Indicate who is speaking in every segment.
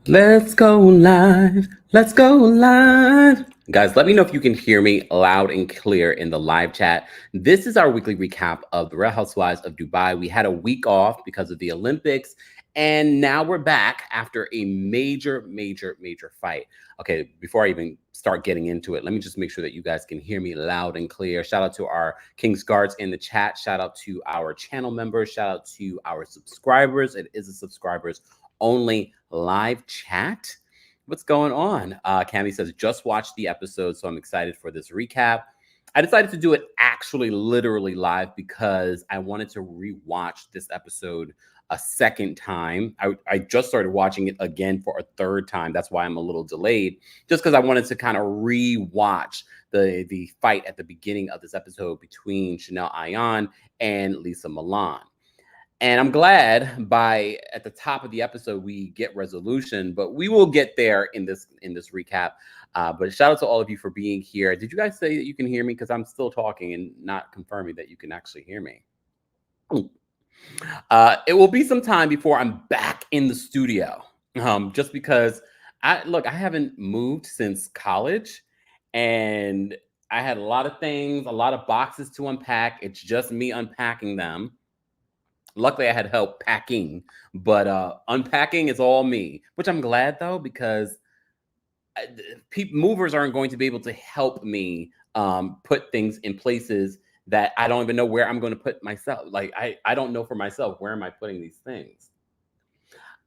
Speaker 1: Let's go live. Let's go live. Guys, let me know if you can hear me loud and clear in the live chat. This is our weekly recap of the Real Housewives of Dubai. We had a week off because of the Olympics, and now we're back after a major fight. Okay, before I even start getting into it, let me just make sure that you guys can hear me loud and clear. Shout out to our King's Guards in the chat. Shout out to our channel members. Shout out to our subscribers. It is a subscribers only live chat. What's going on? Cami says, just watched the episode, so I'm excited for this recap. I decided to do it actually literally live because I wanted to rewatch this episode a second time. I just started watching it again for a third time. That's why I'm a little delayed, just because I wanted to kind of rewatch the fight at the beginning of this episode between Chanel Ayan and Lisa Milan. And I'm glad at the top of the episode we get resolution, but we will get there in this recap. But shout out to all of you for being here. Did you guys say that you can hear me? Because I'm still talking and not confirming that you can actually hear me. It will be some time before I'm back in the studio, just because I haven't moved since college, and I had a lot of things, a lot of boxes to unpack. It's just me unpacking them. Luckily, I had help packing, but unpacking is all me, which I'm glad though, because movers aren't going to be able to help me put things in places that I don't even know where I'm going to put myself. Like I don't know for myself, where am I putting these things?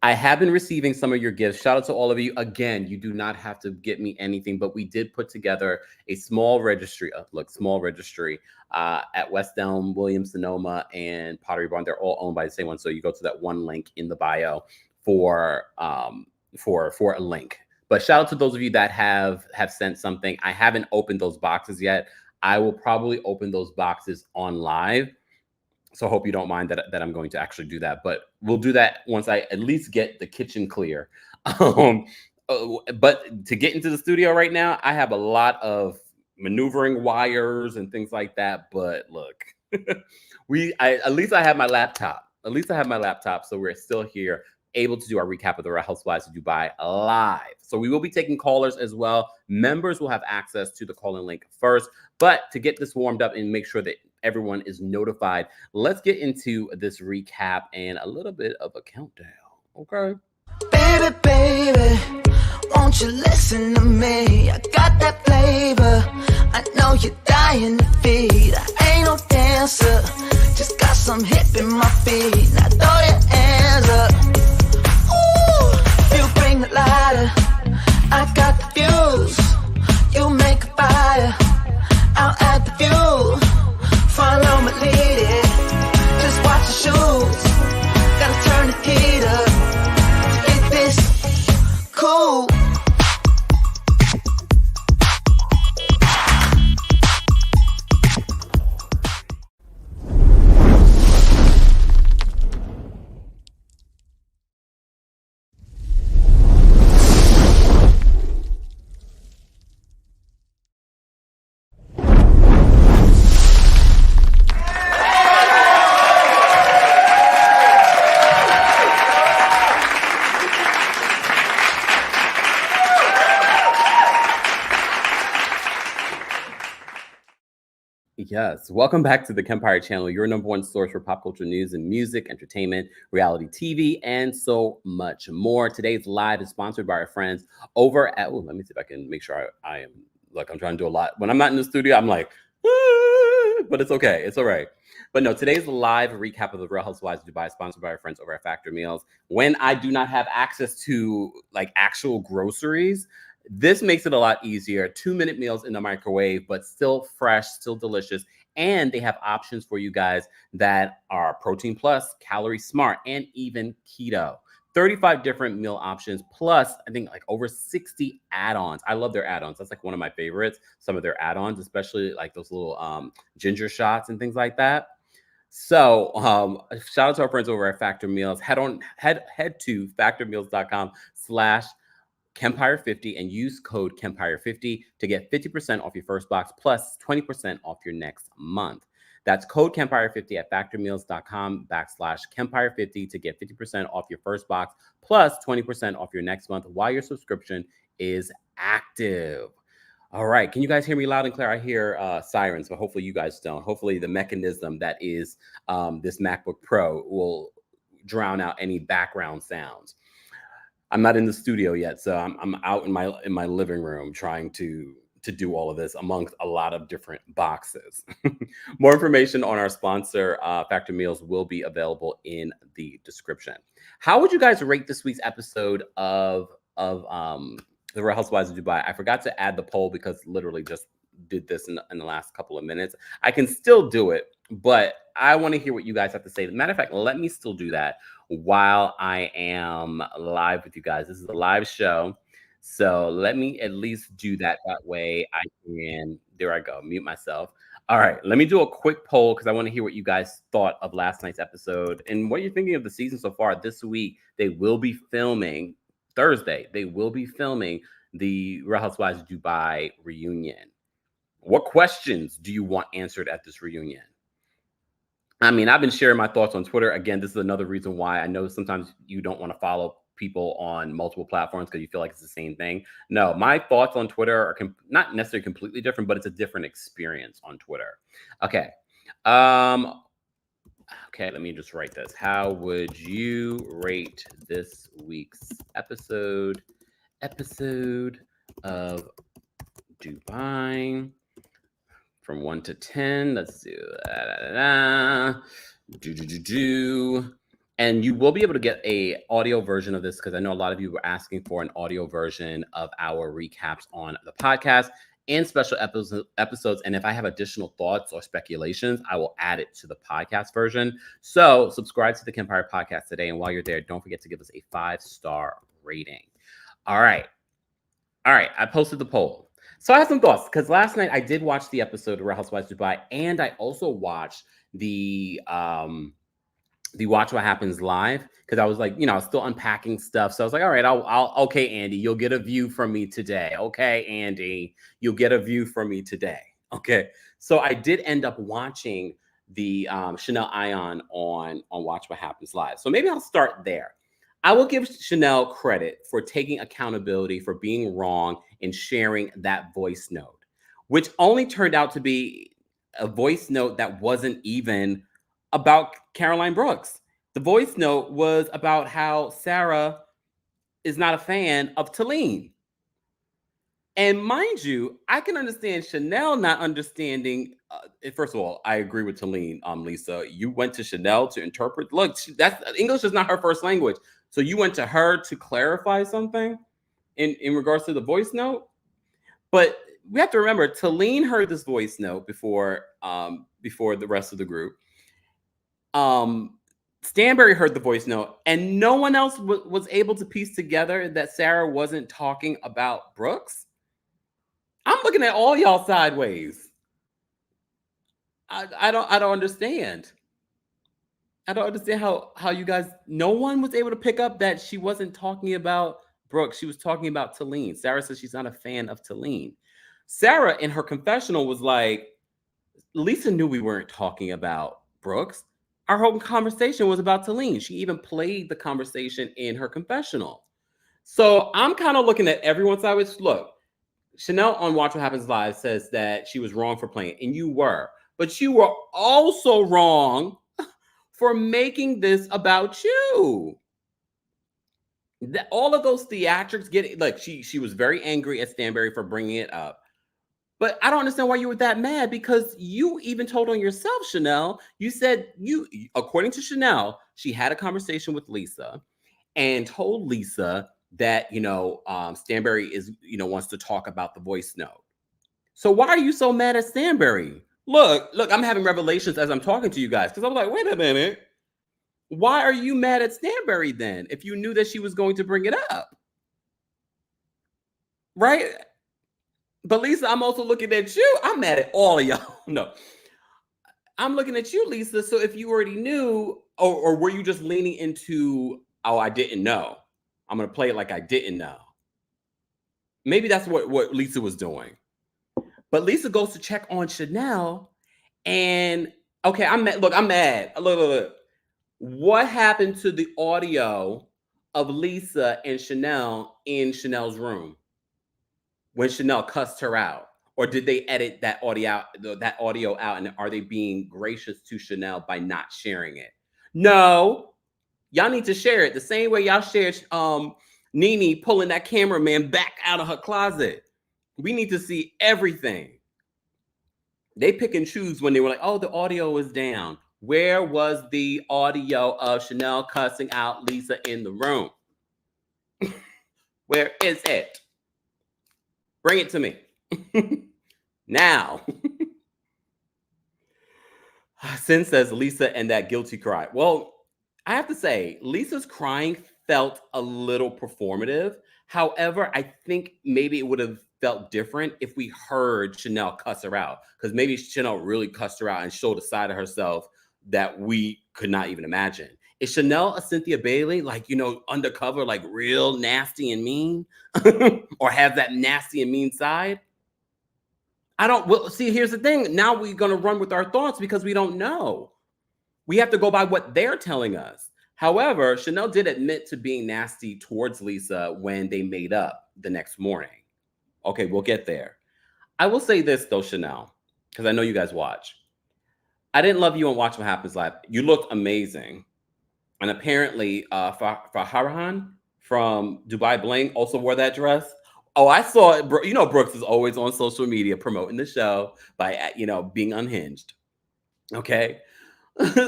Speaker 1: I have been receiving some of your gifts. Shout out to all of you. Again, you do not have to get me anything, but we did put together a small registry. Small registry at West Elm, Williams-Sonoma, and Pottery Barn. They're all owned by the same one. So you go to that one link in the bio for a link. But shout out to those of you that have sent something. I haven't opened those boxes yet. I will probably open those boxes on live. So I hope you don't mind that I'm going to actually do that. But we'll do that once I at least get the kitchen clear. But to get into the studio right now, I have a lot of maneuvering wires and things like that. But look, at least I have my laptop. At least I have my laptop. So we're still here, able to do our recap of the Real Housewives of Dubai live. So we will be taking callers as well. Members will have access to the call-in link first. But to get this warmed up and make sure that everyone is notified, let's get into this recap and a little bit of a countdown. Okay.
Speaker 2: Baby, baby, won't you listen to me? I got that flavor. I know you're dying to feed. I ain't no dancer, just got some hip in my feet. Now throw your hands up. Ooh, you bring the lighter. I got the fuse. You make a fire. I'll add the fuel. Follow my lady. Just watch the shoes. Gotta turn the heat up to get this cool.
Speaker 1: Yes, welcome back to the Kempire channel, your number one source for pop culture news and music, entertainment, reality TV, and so much more. Today's live is sponsored by our friends over at, let me see if I can make sure I am, look, I'm trying to do a lot. When I'm not in the studio, I'm like, but it's okay, it's all right. But no, today's live recap of the Real Housewives of Dubai, sponsored by our friends over at Factor Meals. When I do not have access to like actual groceries, this makes it a lot easier. 2-minute meals in the microwave, but still fresh, still delicious. And they have options for you guys that are protein plus, calorie smart, and even keto. 35 different meal options, plus I think like over 60 add-ons. I love their add-ons. That's like one of my favorites. Some of their add-ons, especially like those little ginger shots and things like that. So shout out to our friends over at Factor Meals. Head to factormeals.com/Kempire50 and use code Kempire50 to get 50% off your first box plus 20% off your next month. That's code KEMPIRE50 at factormeals.com/KEMPIRE50 to get 50% off your first box plus 20% off your next month while your subscription is active. All right. Can you guys hear me loud and clear? I hear sirens, but hopefully you guys don't. Hopefully the mechanism that is this MacBook Pro will drown out any background sounds. I'm not in the studio yet, so I'm out in my living room trying to do all of this amongst a lot of different boxes. More information on our sponsor, Factor Meals, will be available in the description. How would you guys rate this week's episode of The Real Housewives of Dubai? I forgot to add the poll because literally just did this in the last couple of minutes. I can still do it, but I want to hear what you guys have to say. As a matter of fact, let me still do that while I am live with you guys. This is a live show, so let me at least do that. That way I can, there I go, mute myself. All right, let me do a quick poll because I want to hear what you guys thought of last night's episode and what you're thinking of the season so far. This week, they will be filming, Thursday, they will be filming the Real Housewives of Dubai reunion. What questions do you want answered at this reunion? I mean, I've been sharing my thoughts on Twitter. Again, this is another reason why I know sometimes you don't want to follow people on multiple platforms because you feel like it's the same thing. No, my thoughts on Twitter are not necessarily completely different, but it's a different experience on Twitter. Okay. Okay, let me just write this. How would you rate this week's episode of Dubai? From 1 to 10, let's do and you will be able to get a audio version of this because I know a lot of you were asking for an audio version of our recaps on the podcast and special episodes. And if I have additional thoughts or speculations, I will add it to the podcast version. So subscribe to the Kempire podcast today. And while you're there, don't forget to give us a 5-star rating. All right. I posted the poll. So I have some thoughts because last night I did watch the episode of Real Housewives of Dubai, and I also watched the Watch What Happens live because I was like, I was still unpacking stuff. So I was like, all right, I'll okay, Andy, you'll get a view from me today. Okay, Andy, you'll get a view from me today. Okay, so I did end up watching the Chanel Ayan on Watch What Happens live. So maybe I'll start there. I will give Chanel credit for taking accountability for being wrong and sharing that voice note, which only turned out to be a voice note that wasn't even about Caroline Brooks. The voice note was about how Sara is not a fan of Taleen. And mind you, I can understand Chanel not understanding. First of all, I agree with Taleen, Lesa. You went to Chanel to interpret. Look, English is not her first language. So you went to her to clarify something in regards to the voice note. But we have to remember, Taleen heard this voice note before the rest of the group. Stanberry heard the voice note, and no one else was able to piece together that Sara wasn't talking about Brooks. I'm looking at all y'all sideways. I don't understand. I don't understand how you guys, no one was able to pick up that she wasn't talking about Brooks. She was talking about Taleen. Sara says she's not a fan of Taleen. Sara in her confessional was like, Lisa knew we weren't talking about Brooks. Our whole conversation was about Taleen. She even played the conversation in her confessional. So I'm kind of looking at everyone's sideways. Look, Chanel on Watch What Happens Live says that she was wrong for playing, and you were. But you were also wrong for making this about you. All of those theatrics she was very angry at Stanberry for bringing it up. But I don't understand why you were that mad, because you even told on yourself, Chanel. You said according to Chanel, she had a conversation with Lisa and told Lisa that, Stanberry wants to talk about the voice note. So why are you so mad at Stanberry? Look, I'm having revelations as I'm talking to you guys, because I'm like, wait a minute. Why are you mad at Stanberry then if you knew that she was going to bring it up? Right? But Lisa, I'm also looking at you. I'm mad at all of y'all. No. I'm looking at you, Lisa. So if you already knew, or were you just leaning into, oh, I didn't know. I'm going to play it like I didn't know. Maybe that's what Lisa was doing. But Lisa goes to check on Chanel, and Okay, I'm mad. Look, I'm mad. Look. What happened to the audio of Lisa and Chanel in Chanel's room when Chanel cussed her out? Or did they edit that audio out, and are they being gracious to Chanel by not sharing it? No, y'all need to share it the same way y'all shared Nene pulling that cameraman back out of her closet. We need to see everything. They pick and choose when they were like, oh, the audio is down. Where was the audio of Chanel cussing out Lisa in the room? Where is it? Bring it to me. Now. Sin says Lisa and that guilty cry. Well, I have to say, Lisa's crying felt a little performative. However, I think maybe it would have felt different if we heard Chanel cuss her out, because maybe Chanel really cussed her out and showed a side of herself that we could not even imagine. Is Chanel a Cynthia Bailey, like, undercover, like real nasty and mean, or have that nasty and mean side? Well, see, here's the thing. Now we're going to run with our thoughts because we don't know. We have to go by what they're telling us. However, Chanel did admit to being nasty towards Lisa when they made up the next morning. Okay, we'll get there. I will say this, though, Chanel, because I know you guys watch. I didn't love you on Watch What Happens Live. You looked amazing. And apparently, Farhan from Dubai Bling also wore that dress. Oh, I saw it. Brooks is always on social media promoting the show by, being unhinged. Okay.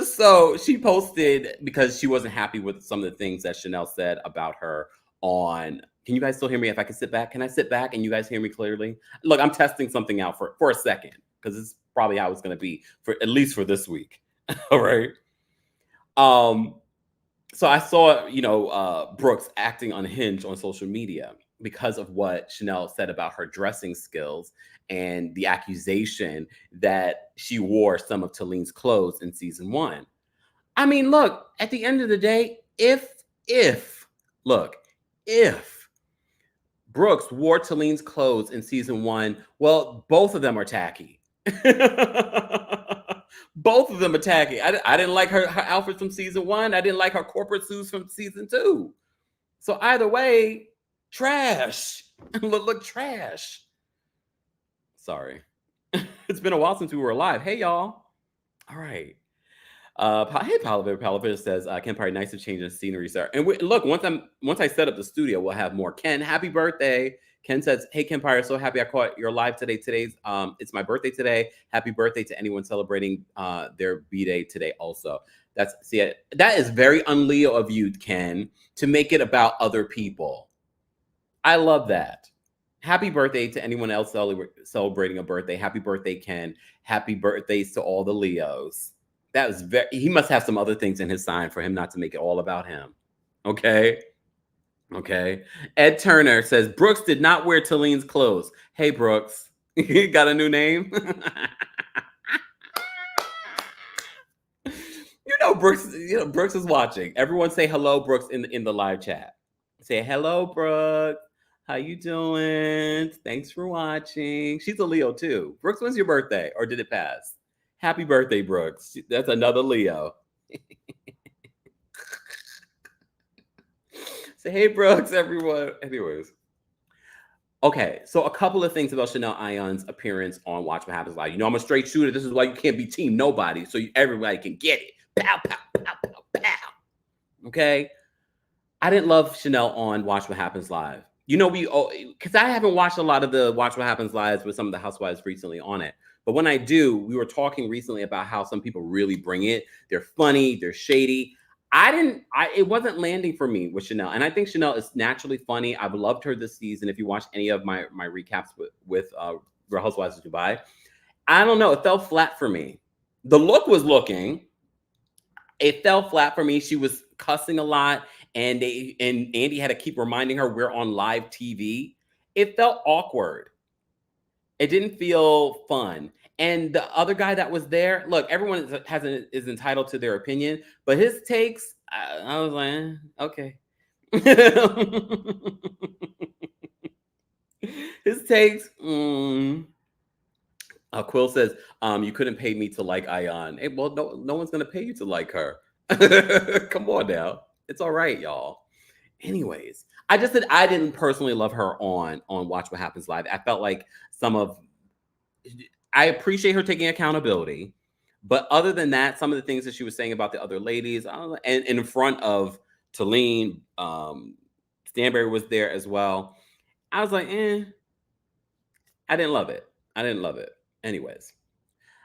Speaker 1: So she posted, because she wasn't happy with some of the things that Chanel said about her on. Can you guys still hear me? If I can sit back, can I sit back and you guys hear me clearly? Look, I'm testing something out for a second, because it's probably how it's going to be for at least for this week. All right. So I saw, Brooks acting unhinged on social media because of what Chanel said about her dressing skills and the accusation that she wore some of Taleen's clothes in season 1. I mean, look, at the end of the day, if Brooks wore Taleen's clothes in season 1, well, both of them are tacky. Both of them are tacky. I didn't like her outfits from season 1. I didn't like her corporate suits from season 2. So either way, trash. Look, trash. Sorry. It's been a while since we were live. Hey, y'all. All right. Hey, Palaver says, Kempire, nice to change the scenery, sir. And look, once I set up the studio, we'll have more. Ken, happy birthday. Ken says, hey, Kempire, so happy I caught your live today. It's my birthday today. Happy birthday to anyone celebrating their B-Day today also. That is very un-Leo of you, Ken, to make it about other people. I love that. Happy birthday to anyone else celebrating a birthday. Happy birthday, Ken. Happy birthdays to all the Leos. He must have some other things in his sign for him not to make it all about him. Okay. Ed Turner says, Brooks did not wear Taleen's clothes. Hey, Brooks. You got a new name? Brooks is watching. Everyone say hello, Brooks, in the live chat. Say hello, Brooks. How you doing? Thanks for watching. She's a Leo too. Brooks, when's your birthday? Or did it pass? Happy birthday, Brooks. That's another Leo. Say, hey, Brooks, everyone. Anyways. Okay, so a couple of things about Chanel Ayan's appearance on Watch What Happens Live. I'm a straight shooter. This is why you can't be team nobody, so everybody can get it. Pow, pow, pow, pow, pow. Okay? I didn't love Chanel on Watch What Happens Live. Because I haven't watched a lot of the Watch What Happens Lives with some of the housewives recently on it. But when I do, we were talking recently about how some people really bring it. They're funny, they're shady. It wasn't landing for me with Chanel. And I think Chanel is naturally funny. I've loved her this season. If you watch any of my recaps with Real Housewives of Dubai, I don't know. It fell flat for me. The look was looking. It fell flat for me. She was cussing a lot. And Andy had to keep reminding her we're on live TV. It felt awkward. It didn't feel fun. And the other guy that was there, look, everyone is entitled to their opinion, but his takes, I was like, okay. His takes, Quill says, you couldn't pay me to like Ayan. Hey, well, no one's gonna pay you to like her. Come on now. It's all right, y'all. Anyways, I just said I didn't personally love her on Watch What Happens Live. I felt like I appreciate her taking accountability, but other than that, some of the things that she was saying about the other ladies, I don't know, and in front of Taleen, Stanberry was there as well. I was like, I didn't love it. Anyways,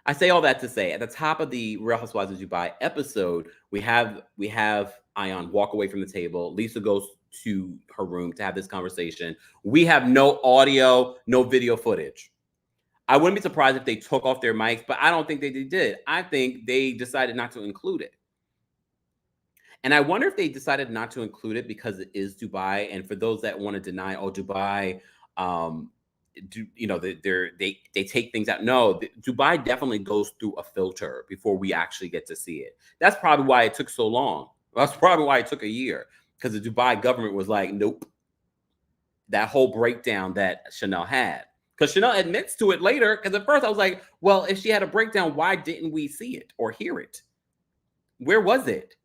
Speaker 1: I say all that to say, at the top of the Real Housewives of Dubai episode, we have Ayan walk away from the table. Lisa goes to her room to have this conversation. We have no audio, no video footage. I wouldn't be surprised if they took off their mics, but I don't think they did. I think they decided not to include it. And I wonder if they decided not to include it because it is Dubai. And for those that want to deny, Dubai, they take things out. No, Dubai definitely goes through a filter before we actually get to see it. That's probably why it took so long. That's probably why it took a year, because the Dubai government was like, nope. That whole breakdown that Chanel had. Because Chanel admits to it later, because at first I was like, well, if she had a breakdown, why didn't we see it or hear it? Where was it?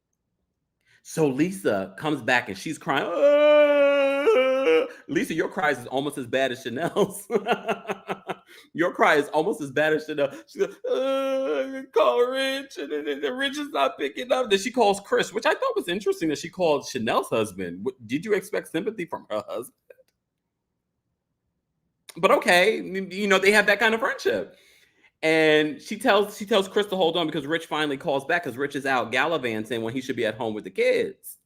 Speaker 1: So Lisa comes back and she's crying. Lisa, your cry is almost as bad as Chanel's. Your cry is almost as bad as Chanel. She goes, call Rich, and then Rich is not picking up. Then she calls Chris, which I thought was interesting that she called Chanel's husband. Did you expect sympathy from her husband? But okay, they have that kind of friendship. And she tells Chris to hold on because Rich finally calls back because Rich is out gallivanting when he should be at home with the kids.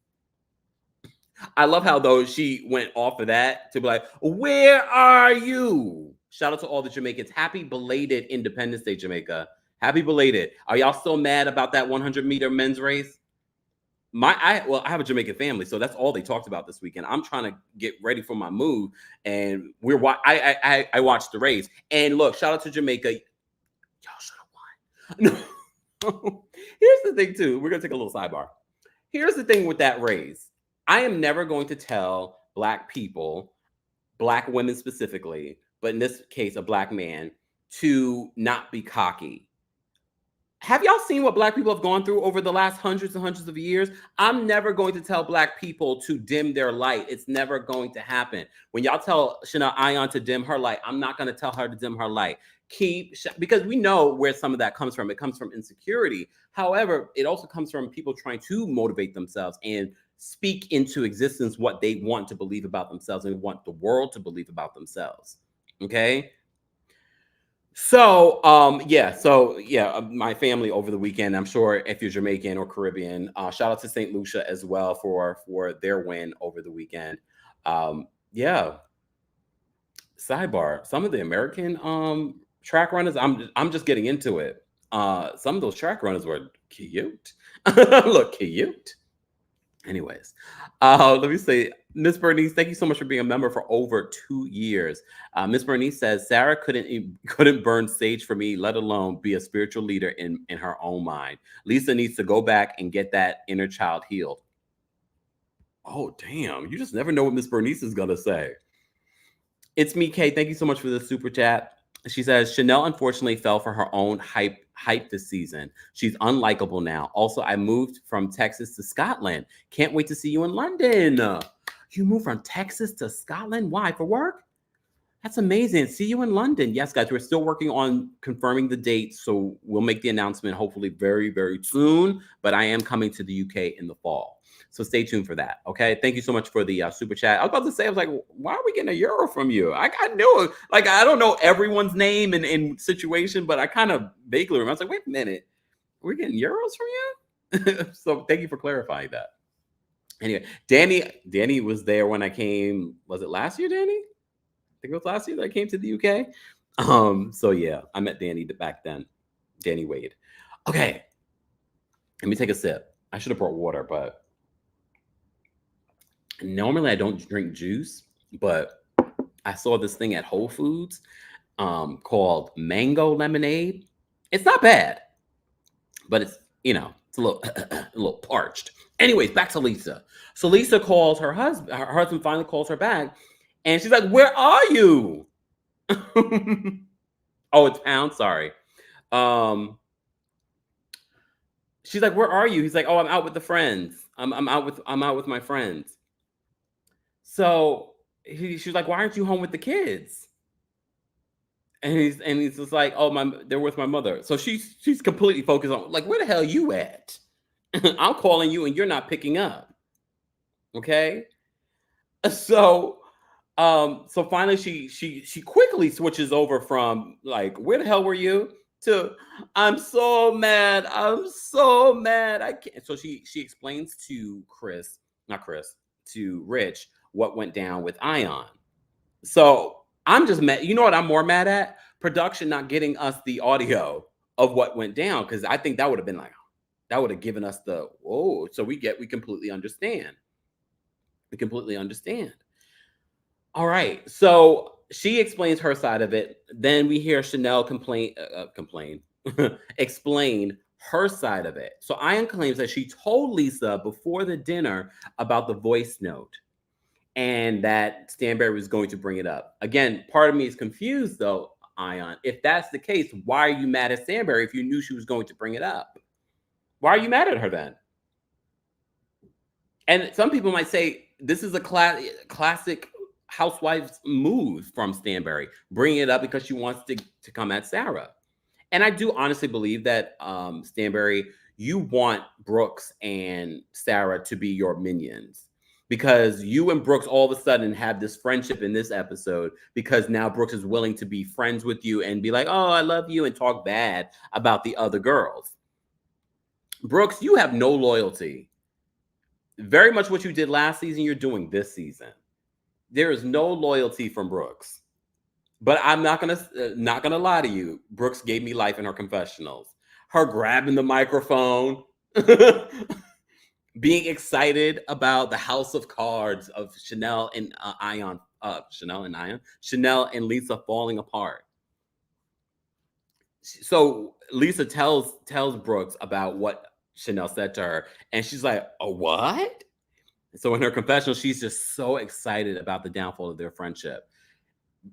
Speaker 1: I love how, though, she went off of that to be like, where are you? Shout out to all the Jamaicans. Happy belated Independence Day, Jamaica. Happy belated. Are y'all still mad about that 100-meter men's race? I have a Jamaican family, so that's all they talked about this weekend. I'm trying to get ready for my move, and I watched the race. And look, shout out to Jamaica. Y'all should have won. No. Here's the thing, too. We're going to take a little sidebar. Here's the thing with that race. I am never going to tell Black people, Black women specifically, but in this case, a Black man, to not be cocky. Have y'all seen what Black people have gone through over the last hundreds and hundreds of years? I'm never going to tell Black people to dim their light. It's never going to happen. When y'all tell Chanel Ayan to dim her light, I'm not going to tell her to dim her light. Because we know where some of that comes from. It comes from insecurity. However, it also comes from people trying to motivate themselves and speak into existence what they want to believe about themselves and want the world to believe about themselves. Okay? So, my family over the weekend, I'm sure if you're Jamaican or Caribbean, shout out to St. Lucia as well for their win over the weekend. Sidebar, some of the American track runners, I'm just getting into it. Some of those track runners were cute. Look, cute. Anyways, let me say, Miss Bernice, thank you so much for being a member for over 2 years. Miss Bernice says, Sara couldn't burn sage for me, let alone be a spiritual leader in her own mind. Lisa needs to go back and get that inner child healed. Oh, damn. You just never know what Miss Bernice is going to say. It's me, Kay. Thank you so much for the super chat. She says, Chanel unfortunately fell for her own hype this season. She's unlikable now. Also, I moved from Texas to Scotland. Can't wait to see you in London. You moved from Texas to Scotland? Why? For work? That's amazing. See you in London. Yes, guys, we're still working on confirming the date, so we'll make the announcement hopefully very, very soon. But I am coming to the UK in the fall. So stay tuned for that. Okay. Thank you so much for the super chat. I was about to say, I was like, why are we getting €1 from you? I knew it. Like, I don't know everyone's name and situation, but I kind of vaguely remember. I was like, wait a minute, we're getting euros from you? So thank you for clarifying that. Anyway, Danny was there when I came. Was it last year, Danny? I think it was last year that I came to the UK. So yeah, I met Danny back then. Danny Wade. Okay. Let me take a sip. I should have brought water, but normally I don't drink juice, but I saw this thing at Whole Foods called mango lemonade. It's not bad, but it's, it's a little parched. Anyways, back to Lisa. So Lisa calls her husband. Her husband finally calls her back, and she's like, "Where are you?" Oh, it's pound. Sorry. Um, she's like, "Where are you?" He's like, "Oh, I'm out with the friends. I'm out with my friends." So she's like, "Why aren't you home with the kids?" And he's just like, "Oh, they're with my mother." So she's completely focused on like, "Where the hell you at?" I'm calling you and you're not picking up. Okay. So so finally she quickly switches over from like, "Where the hell were you?" to, "I'm so mad. I'm so mad. I can't." So she explains to not Chris, to Rich what went down with Ion. So I'm just mad. You know what I'm more mad at? Production not getting us the audio of what went down, because I think that would have been like, that would have given us the whoa. So we completely understand. We completely understand. All right. So she explains her side of it. Then we hear Chanel complain, explain her side of it. So Ian claims that she told Lisa before the dinner about the voice note and that Stanberry was going to bring it up. Again, part of me is confused though, Ion. If that's the case, why are you mad at Stanberry if you knew she was going to bring it up? Why are you mad at her then? And some people might say this is a classic housewives move from Stanberry, bringing it up because she wants to come at Sara. And I do honestly believe that Stanberry, you want Brooks and Sara to be your minions, because you and Brooks all of a sudden have this friendship in this episode because now Brooks is willing to be friends with you and be like, "Oh, I love you," and talk bad about the other girls. Brooks, you have no loyalty. Very much what you did last season, you're doing this season. There is no loyalty from Brooks. But I'm not gonna lie to you. Brooks gave me life in her confessionals. Her grabbing the microphone, being excited about the house of cards of Chanel and Ion, Chanel and Lisa falling apart. So Lisa tells Brooks about what Chanel said to her, and she's like, "Oh, what?" So in her confessional, she's just so excited about the downfall of their friendship.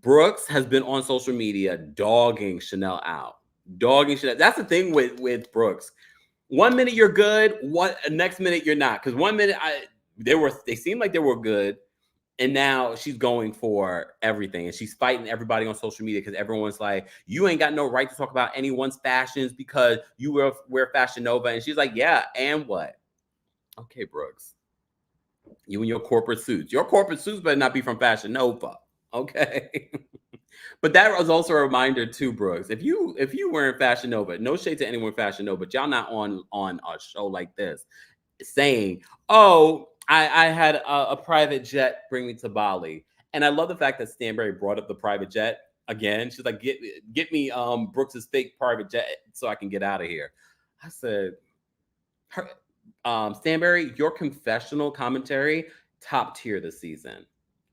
Speaker 1: Brooks has been on social media dogging Chanel out. Dogging Chanel. That's the thing with Brooks. One minute you're good, next minute you're not. Because one minute they seemed like they were good, and now she's going for everything, and she's fighting everybody on social media because everyone's like, "You ain't got no right to talk about anyone's fashions because you wear Fashion Nova," and she's like, "Yeah, and what?" Okay, Brooks, you and your corporate suits. Your corporate suits better not be from Fashion Nova. Okay. But that was also a reminder too, Brooks. If you were in Fashion Nova, no shade to anyone in Fashion Nova, but y'all not on a show like this saying, "Oh, I had a private jet bring me to Bali." And I love the fact that Stanberry brought up the private jet again. She's like, get me Brooks's fake private jet so I can get out of here. I said, her, Stanberry, your confessional commentary, top tier this season.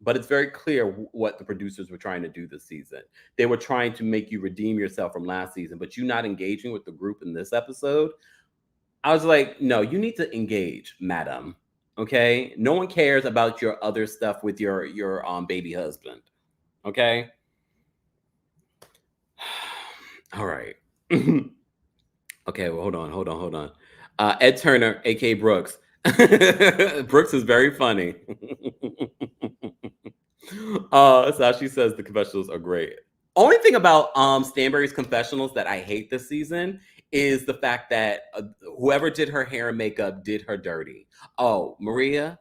Speaker 1: But it's very clear what the producers were trying to do this season. They were trying to make you redeem yourself from last season, but you not engaging with the group in this episode. I was like, no, you need to engage, madam. Okay, no one cares about your other stuff with your baby husband. Okay, all right. Okay, well, hold on. Ed Turner, aka Brooks. Brooks is very funny. So she says the confessionals are great. Only thing about Stanberry's confessionals that I hate this season is the fact that whoever did her hair and makeup did her dirty. Oh, Maria.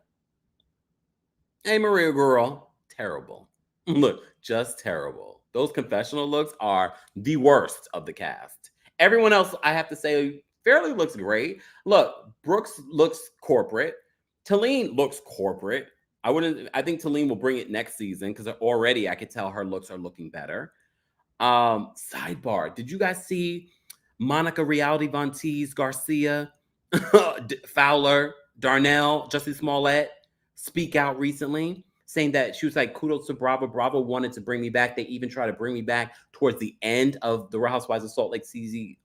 Speaker 1: Hey, Maria girl. Terrible. Look, just terrible. Those confessional looks are the worst of the cast. Everyone else, I have to say, fairly looks great. Look, Brooks looks corporate. Taleen looks corporate. I think Taleen will bring it next season because already I could tell her looks are looking better. Sidebar. Did you guys see Monica Reality Von Teese, Garcia, Fowler, Darnell, Jussie Smollett speak out recently, saying that she was like, "Kudos to Bravo. Bravo wanted to bring me back. They even tried to bring me back towards the end of the Real Housewives of Salt Lake City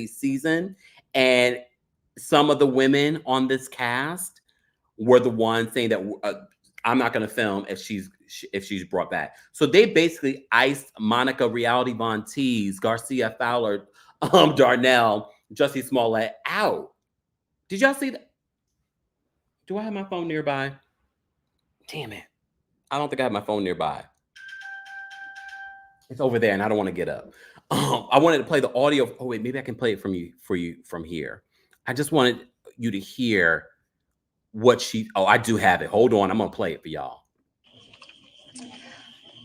Speaker 1: season." And some of the women on this cast were the ones saying that I'm not going to film if she's brought back. So they basically iced Monica, Reality Von Teese, Garcia Fowler, Darnell, Jussie Smollett out. Did y'all see that? Do I have my phone nearby? Damn it. I don't think I have my phone nearby. It's over there and I don't want to get up. I wanted to play the audio. Oh, wait, maybe I can play it for you from here. I just wanted you to hear what oh, I do have it. Hold on. I'm going to play it for y'all.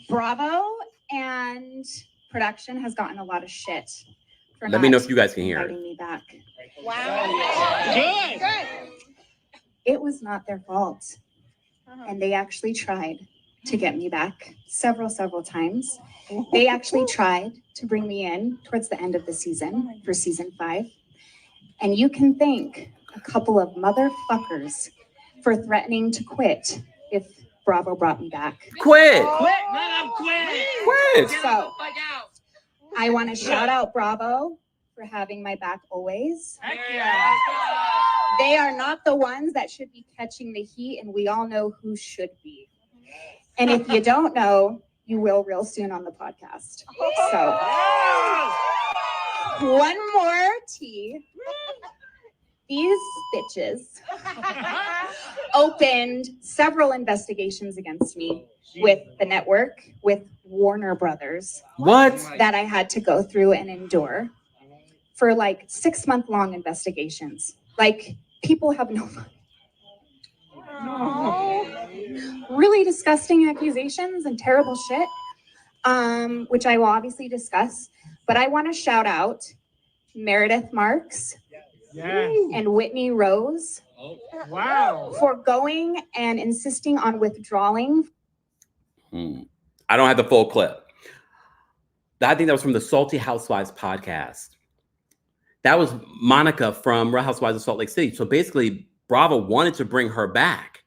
Speaker 3: Bravo and production has gotten a lot of shit.
Speaker 1: Let me know if you guys can hear it.
Speaker 3: Me back.
Speaker 4: Wow.
Speaker 3: Good. It was not their fault. And they actually tried to get me back several times. They actually tried to bring me in towards the end of the season for season 5. And you can thank a couple of motherfuckers for threatening to quit if Bravo brought me back.
Speaker 1: Quit!
Speaker 4: Quit!
Speaker 3: So, I want to shout out Bravo for having my back always.
Speaker 4: Heck yeah.
Speaker 3: They are not the ones that should be catching the heat, and we all know who should be. And if you don't know, you will real soon on the podcast. So, one more tea. These bitches opened several investigations against me with the network, with Warner Brothers.
Speaker 1: What?
Speaker 3: That I had to go through and endure for like 6-month-long investigations. Like, people have no money. Really disgusting accusations and terrible shit, which I will obviously discuss. But I want to shout out Meredith Marks and Whitney Rose for going and insisting on withdrawing.
Speaker 1: I don't have the full clip. I think that was from the Salty Housewives podcast. That was Monica from Real Housewives of Salt Lake City. So basically, Bravo wanted to bring her back.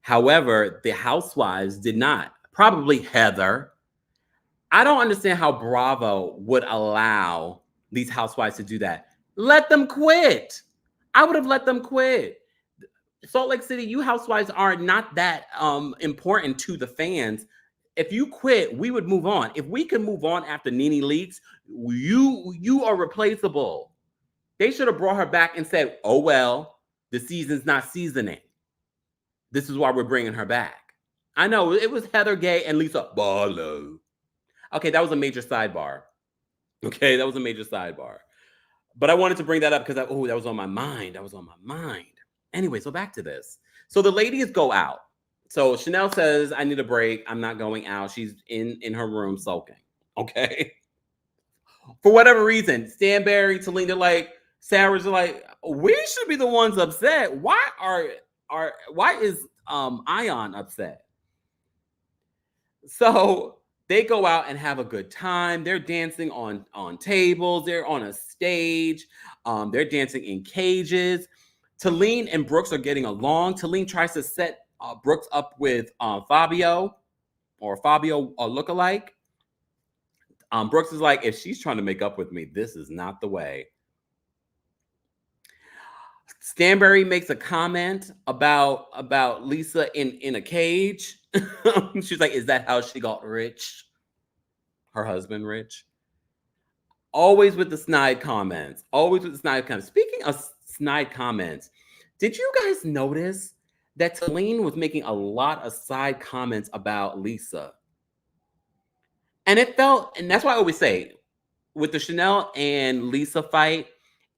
Speaker 1: However, the Housewives did not. Probably Heather. I don't understand how Bravo would allow these housewives to do that. Let them quit. I would have let them quit. Salt Lake City, you housewives are not that important to the fans. If you quit, we would move on. If we can move on after Nene Leakes, you are replaceable. They should have brought her back and said, oh, well, the season's not seasoning. This is why we're bringing her back. I know, it was Heather Gay and Lisa Barlow. Okay, that was a major sidebar. Okay, that was a major sidebar. But I wanted to bring that up because that was on my mind. That was on my mind. Anyway, so back to this. So the ladies go out. So Chanel says, I need a break. I'm not going out. She's in her room sulking. Okay. For whatever reason, Stanberry, Taleen, they're like, Sarah's like, we should be the ones upset. Why is Ayan upset? So they go out and have a good time. They're dancing on tables. They're on a stage. They're dancing in cages. Taleen and Brooks are getting along. Taleen tries to set Brooks up with Fabio lookalike. Brooks is like, if she's trying to make up with me, this is not the way. Stanberry makes a comment about Lisa in a cage. She's like, is that how she got rich? Her husband rich? Always with the snide comments. Always with the snide comments. Speaking of snide comments, did you guys notice that Taleen was making a lot of side comments about Lisa? And that's why I always say, with the Chanel and Lisa fight,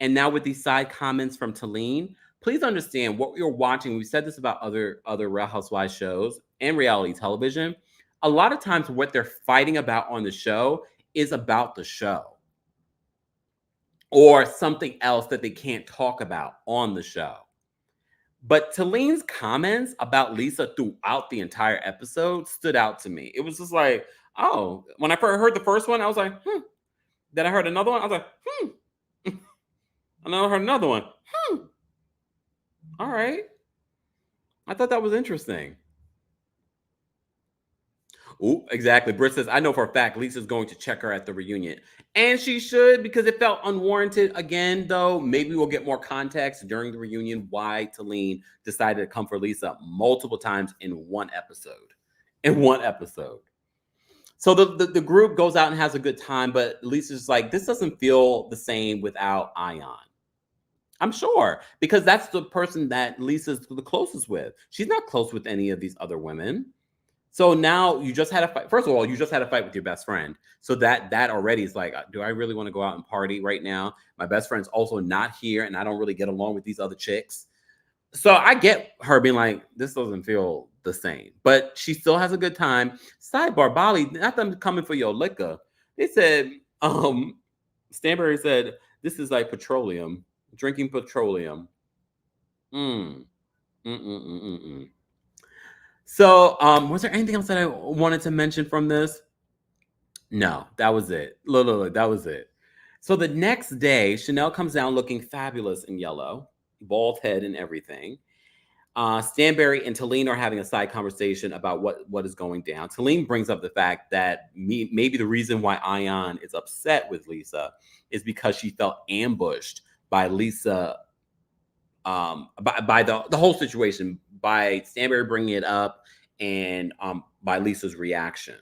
Speaker 1: and now with these side comments from Taleen, please understand what you're watching. We've said this about other Real Housewives shows and reality television. A lot of times what they're fighting about on the show is about the show or something else that they can't talk about on the show. But Taleen's comments about Lisa throughout the entire episode stood out to me. It was just like, oh, when I first heard the first one, I was like, Then I heard another one. I was like, And then I heard another one. All right. I thought that was interesting. Ooh, exactly. Britt says, I know for a fact Lisa's going to check her at the reunion. And she should, because it felt unwarranted. Again, though, maybe we'll get more context during the reunion why Taleen decided to come for Lisa multiple times in one episode. So the group goes out and has a good time, but Lisa's like, this doesn't feel the same without Ayan. I'm sure, because that's the person that Lisa's the closest with. She's not close with any of these other women. So now you just had a fight. First of all, you just had a fight with your best friend. So that already is like, do I really want to go out and party right now? My best friend's also not here, and I don't really get along with these other chicks. So I get her being like, this doesn't feel the same. But she still has a good time. Sidebar, Bali, not them coming for your liquor. They said, Stanberry said, this is like petroleum. Drinking petroleum. So, was there anything else that I wanted to mention from this? No, that was it. Look, that was it. So the next day, Chanel comes down looking fabulous in yellow, bald head and everything. Stanberry and Taleen are having a side conversation about what is going down. Taleen brings up the fact that maybe the reason why Ayan is upset with Lisa is because she felt ambushed by Lisa, by the whole situation, by Stanberry bringing it up, and by Lisa's reaction.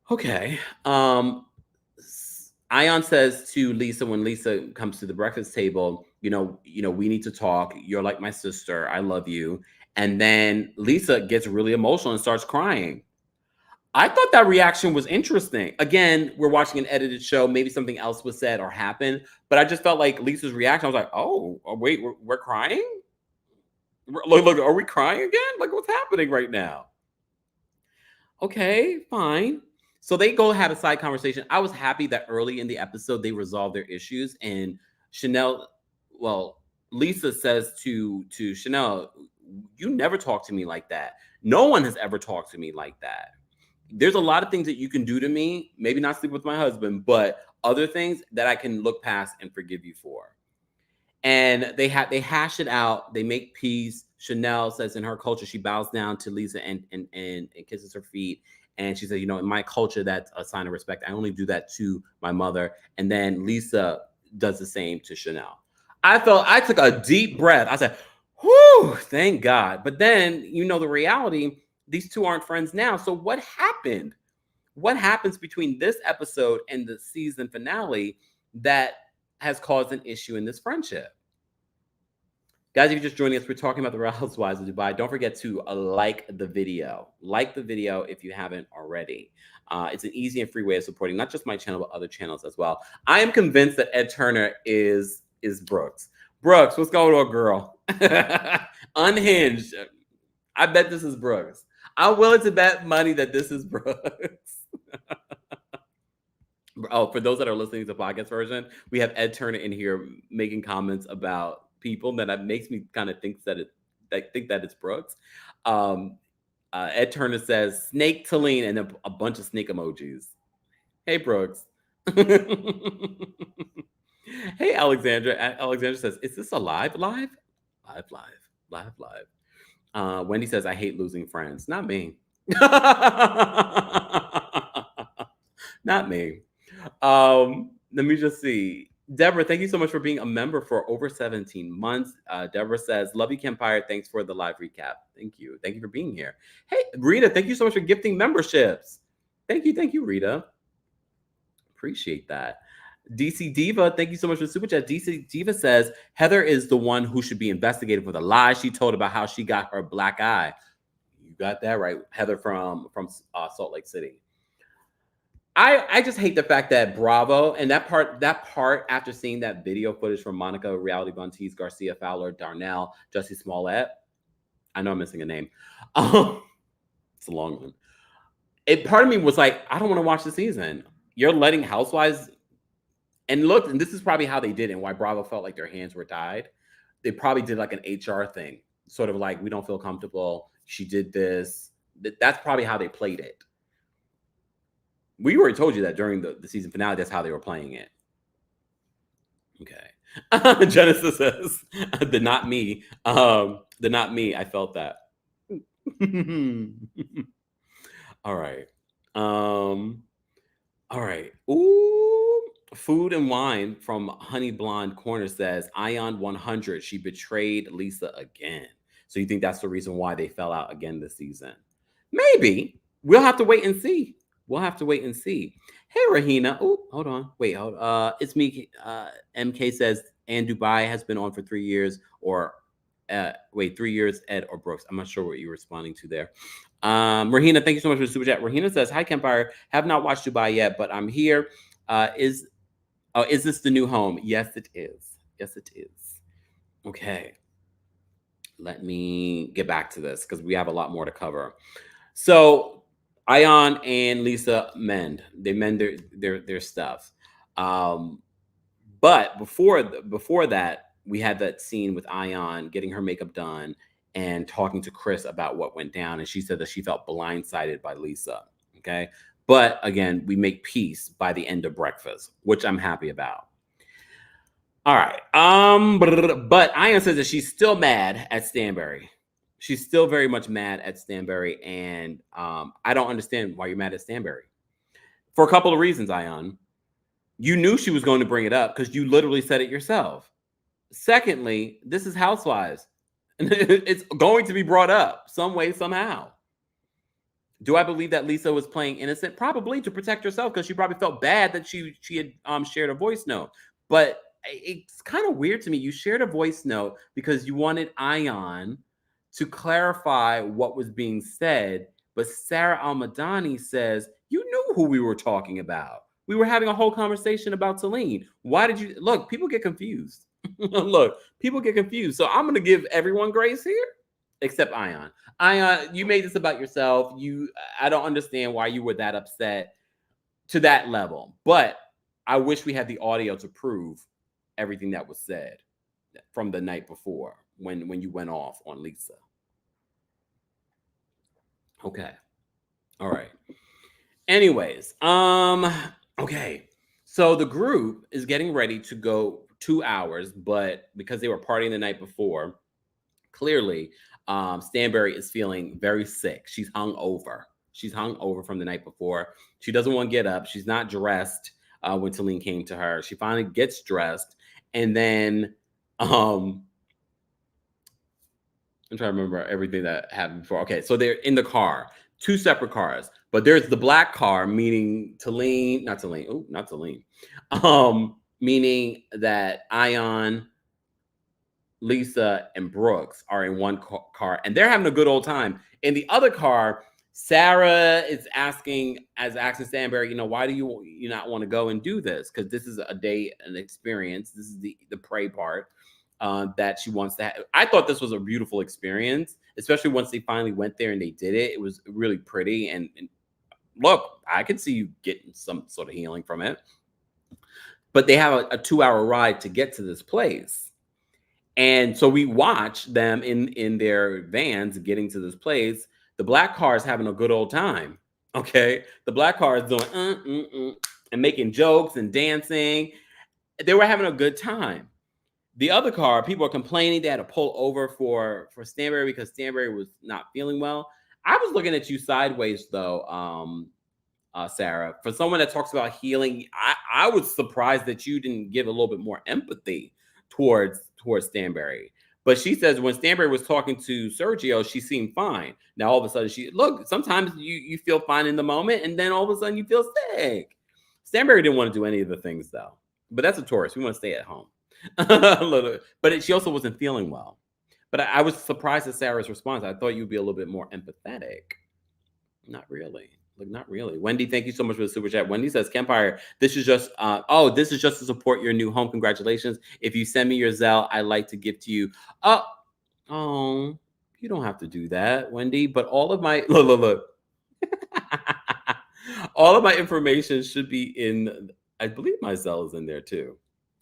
Speaker 1: Okay. Ayan says to Lisa when Lisa comes to the breakfast table, we need to talk. You're like my sister. I love you. And then Lisa gets really emotional and starts crying. I thought that reaction was interesting. Again, we're watching an edited show. Maybe something else was said or happened, but I just felt like Lisa's reaction. I was like, oh wait, we're crying? Look, are we crying again? Like, what's happening right now? Okay, fine. So they go have a side conversation. I was happy that early in the episode, they resolved their issues. And Lisa says to Chanel, you never talk to me like that. No one has ever talked to me like that. There's a lot of things that you can do to me, maybe not sleep with my husband, but other things that I can look past and forgive you for. And they hash it out. They make peace. Chanel says in her culture, she bows down to Lisa and kisses her feet. And she said, in my culture, that's a sign of respect. I only do that to my mother. And then Lisa does the same to Chanel. I took a deep breath. I said, whew, thank God. But then, the reality, these two aren't friends now. So what happened? What happens between this episode and the season finale that has caused an issue in this friendship? Guys, if you're just joining us, we're talking about the Real Housewives of Dubai. Don't forget to like the video. Like the video if you haven't already. It's an easy and free way of supporting not just my channel, but other channels as well. I am convinced that Ed Turner is Brooks. Brooks, what's going on, girl? Unhinged. I bet this is Brooks. I'm willing to bet money that this is Brooks. Oh, for those that are listening to the podcast version, we have Ed Turner in here making comments about people that makes me kind of think that it's Brooks. Ed Turner says snake Taleen and a bunch of snake emojis. Hey, Brooks. Hey, Alexandra. Alexandra says, is this a live? Wendy says, I hate losing friends. Not me. Not me. Let me just see. Deborah, thank you so much for being a member for over 17 months. Deborah says, love you, Kempire. Thanks for the live recap. Thank you. Thank you for being here. Hey, Rita, thank you so much for gifting memberships. Thank you, Rita. Appreciate that. DC Diva, thank you so much for super chat. DC Diva says, Heather is the one who should be investigated for the lies she told about how she got her black eye. You got that right. Heather from Salt Lake City. I just hate the fact that Bravo and that part after seeing that video footage from Monica, Reality Bunties, Garcia Fowler, Darnell, Jussie Smollett. I know I'm missing a name. It's a long one. Part of me was like, I don't want to watch the season. You're letting Housewives, and look, and this is probably how they did it and why Bravo felt like their hands were tied. They probably did like an HR thing, sort of like, we don't feel comfortable. She did this. That's probably how they played it. We already told you that during the season finale, that's how they were playing it. Okay. Genesis says, the not me. The not me. I felt that. All right. All right. Ooh. Food and wine from Honey Blonde Corner says Ion 100. She betrayed Lisa again. So you think that's the reason why they fell out again this season? Maybe. We'll have to wait and see. We'll have to wait and see. Hey, Rahina. Oh, hold on. Wait, hold. It's me. MK says, and Dubai has been on for 3 years, or wait, 3 years, Ed or Brooks. I'm not sure what you're responding to there. Rahina, thank you so much for the super chat. Rahina says, "Hi, Kempire. Have not watched Dubai yet, but I'm here. Is this the new home? Yes, it is. Yes, it is. Okay. Let me get back to this because we have a lot more to cover. So, Ayan and Lisa mend. They mend their stuff. But before that, we had that scene with Ayan getting her makeup done and talking to Chris about what went down, and she said that she felt blindsided by Lisa. Okay, but again, we make peace by the end of breakfast, which I'm happy about. All right. But Ayan says that she's still mad at Stanberry. She's still very much mad at Stanberry, and I don't understand why you're mad at Stanberry. For a couple of reasons, Ayan. You knew she was going to bring it up because you literally said it yourself. Secondly, this is Housewives. It's going to be brought up some way, somehow. Do I believe that Lisa was playing innocent? Probably, to protect herself, because she probably felt bad that she had shared a voice note. But it's kind of weird to me. You shared a voice note because you wanted Ayan to clarify what was being said. But Sara Al-Madani says, you knew who we were talking about. We were having a whole conversation about Taleen. Why did you... Look, people get confused. Look, people get confused. So I'm going to give everyone grace here, except Ayan. Ayan, you made this about yourself. I don't understand why you were that upset to that level. But I wish we had the audio to prove everything that was said from the night before when you went off on Lisa. Okay. All right. Anyways, okay. So the group is getting ready to go 2 hours, but because they were partying the night before, clearly Stanberry is feeling very sick. She's hung over. She's hung over from the night before. She doesn't want to get up. She's not dressed when Taleen came to her. She finally gets dressed, and then I'm trying to remember everything that happened before. Okay, so they're in the car, 2 separate cars, but there's the black car, meaning Taleen, not Taleen. Oh, not Taleen. Meaning that Ayan, Lisa, and Brooks are in one car, and they're having a good old time. In the other car, Sara is asking Stanberry, why do you not want to go and do this? Because this is a day, an experience. This is the prey part that she wants to have. I thought this was a beautiful experience, especially once they finally went there and they did it. It was really pretty. And look, I could see you getting some sort of healing from it. But they have a 2-hour ride to get to this place. And so we watch them in their vans getting to this place. The black car is having a good old time. Okay. The black car is doing and making jokes and dancing. They were having a good time. The other car, people are complaining they had to pull over for Stanberry because Stanberry was not feeling well. I was looking at you sideways, though, Sara. For someone that talks about healing, I was surprised that you didn't give a little bit more empathy towards Stanberry. But she says when Stanberry was talking to Sergio, she seemed fine. Now, all of a sudden, sometimes you feel fine in the moment, and then all of a sudden you feel sick. Stanberry didn't want to do any of the things, though. But that's a tourist. We want to stay at home. But she also wasn't feeling well. But I was surprised at Sarah's response. I thought you'd be a little bit more empathetic. Not really. Not really. Wendy, thank you so much for the super chat. Wendy says, Kempire, this is just to support your new home. Congratulations. If you send me your Zelle, I'd like to give to you. Oh, you don't have to do that, Wendy. But all of my look. All of my information should be in, I believe my Zelle is in there too.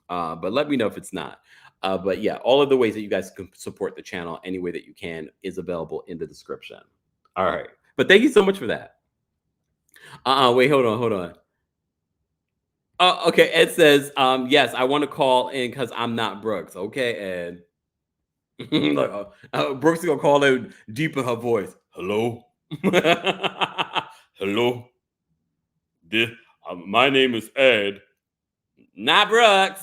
Speaker 1: But let me know if it's not. But yeah, all of the ways that you guys can support the channel any way that you can is available in the description. All right. But thank you so much for that. Wait, hold on. Okay, Ed says, yes, I want to call in because I'm not Brooks. Okay, Ed. Look, Brooks is going to call in deep in her voice. Hello? hello, my name is Ed. Not Brooks.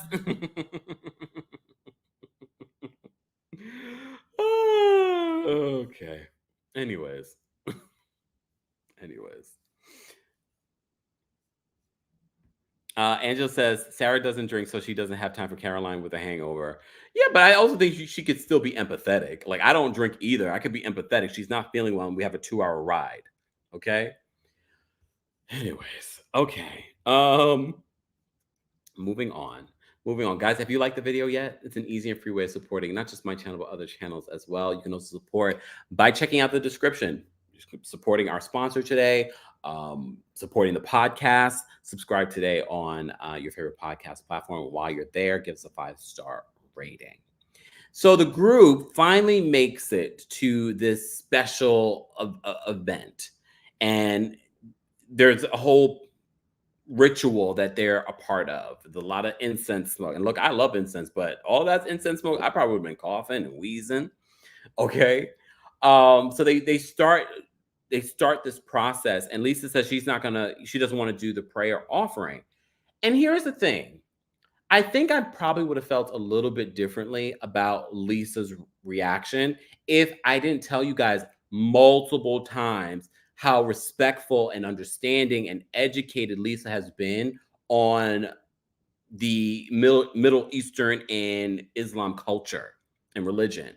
Speaker 1: Okay. Anyways. Angela says Sara doesn't drink, so she doesn't have time for Caroline with a hangover. Yeah, but I also think she could still be empathetic. Like, I don't drink either. I could be empathetic. She's not feeling well, and we have a 2-hour ride. Okay. Anyways, okay. Moving on. Guys, have you liked the video yet? It's an easy and free way of supporting not just my channel, but other channels as well. You can also support by checking out the description, supporting our sponsor today, supporting the podcast. Subscribe today on your favorite podcast platform. While you're there, give us a 5-star rating. So the group finally makes it to this special event, and there's a whole ritual that they're a part of. There's a lot of incense smoke. And look, I love incense, but all that incense smoke, I probably would have been coughing and wheezing. Okay. So they start this process, and Lesa says she doesn't want to do the prayer offering. And here's the thing. I think I probably would have felt a little bit differently about Lesa's reaction if I didn't tell you guys multiple times how respectful and understanding and educated Lesa has been on the Middle Eastern and Islam culture and religion.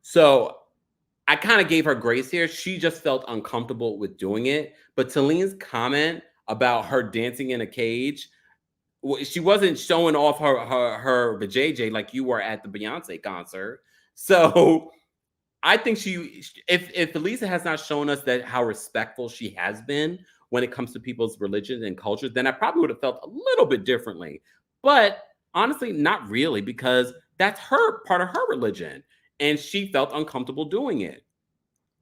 Speaker 1: So I kind of gave her grace here. She just felt uncomfortable with doing it. But Taleen's comment about her dancing in a cage, she wasn't showing off her vajayjay like you were at the Beyonce concert. So I think if Lesa has not shown us that how respectful she has been when it comes to people's religions and cultures, then I probably would have felt a little bit differently. But honestly, not really, because that's her part of her religion, and she felt uncomfortable doing it.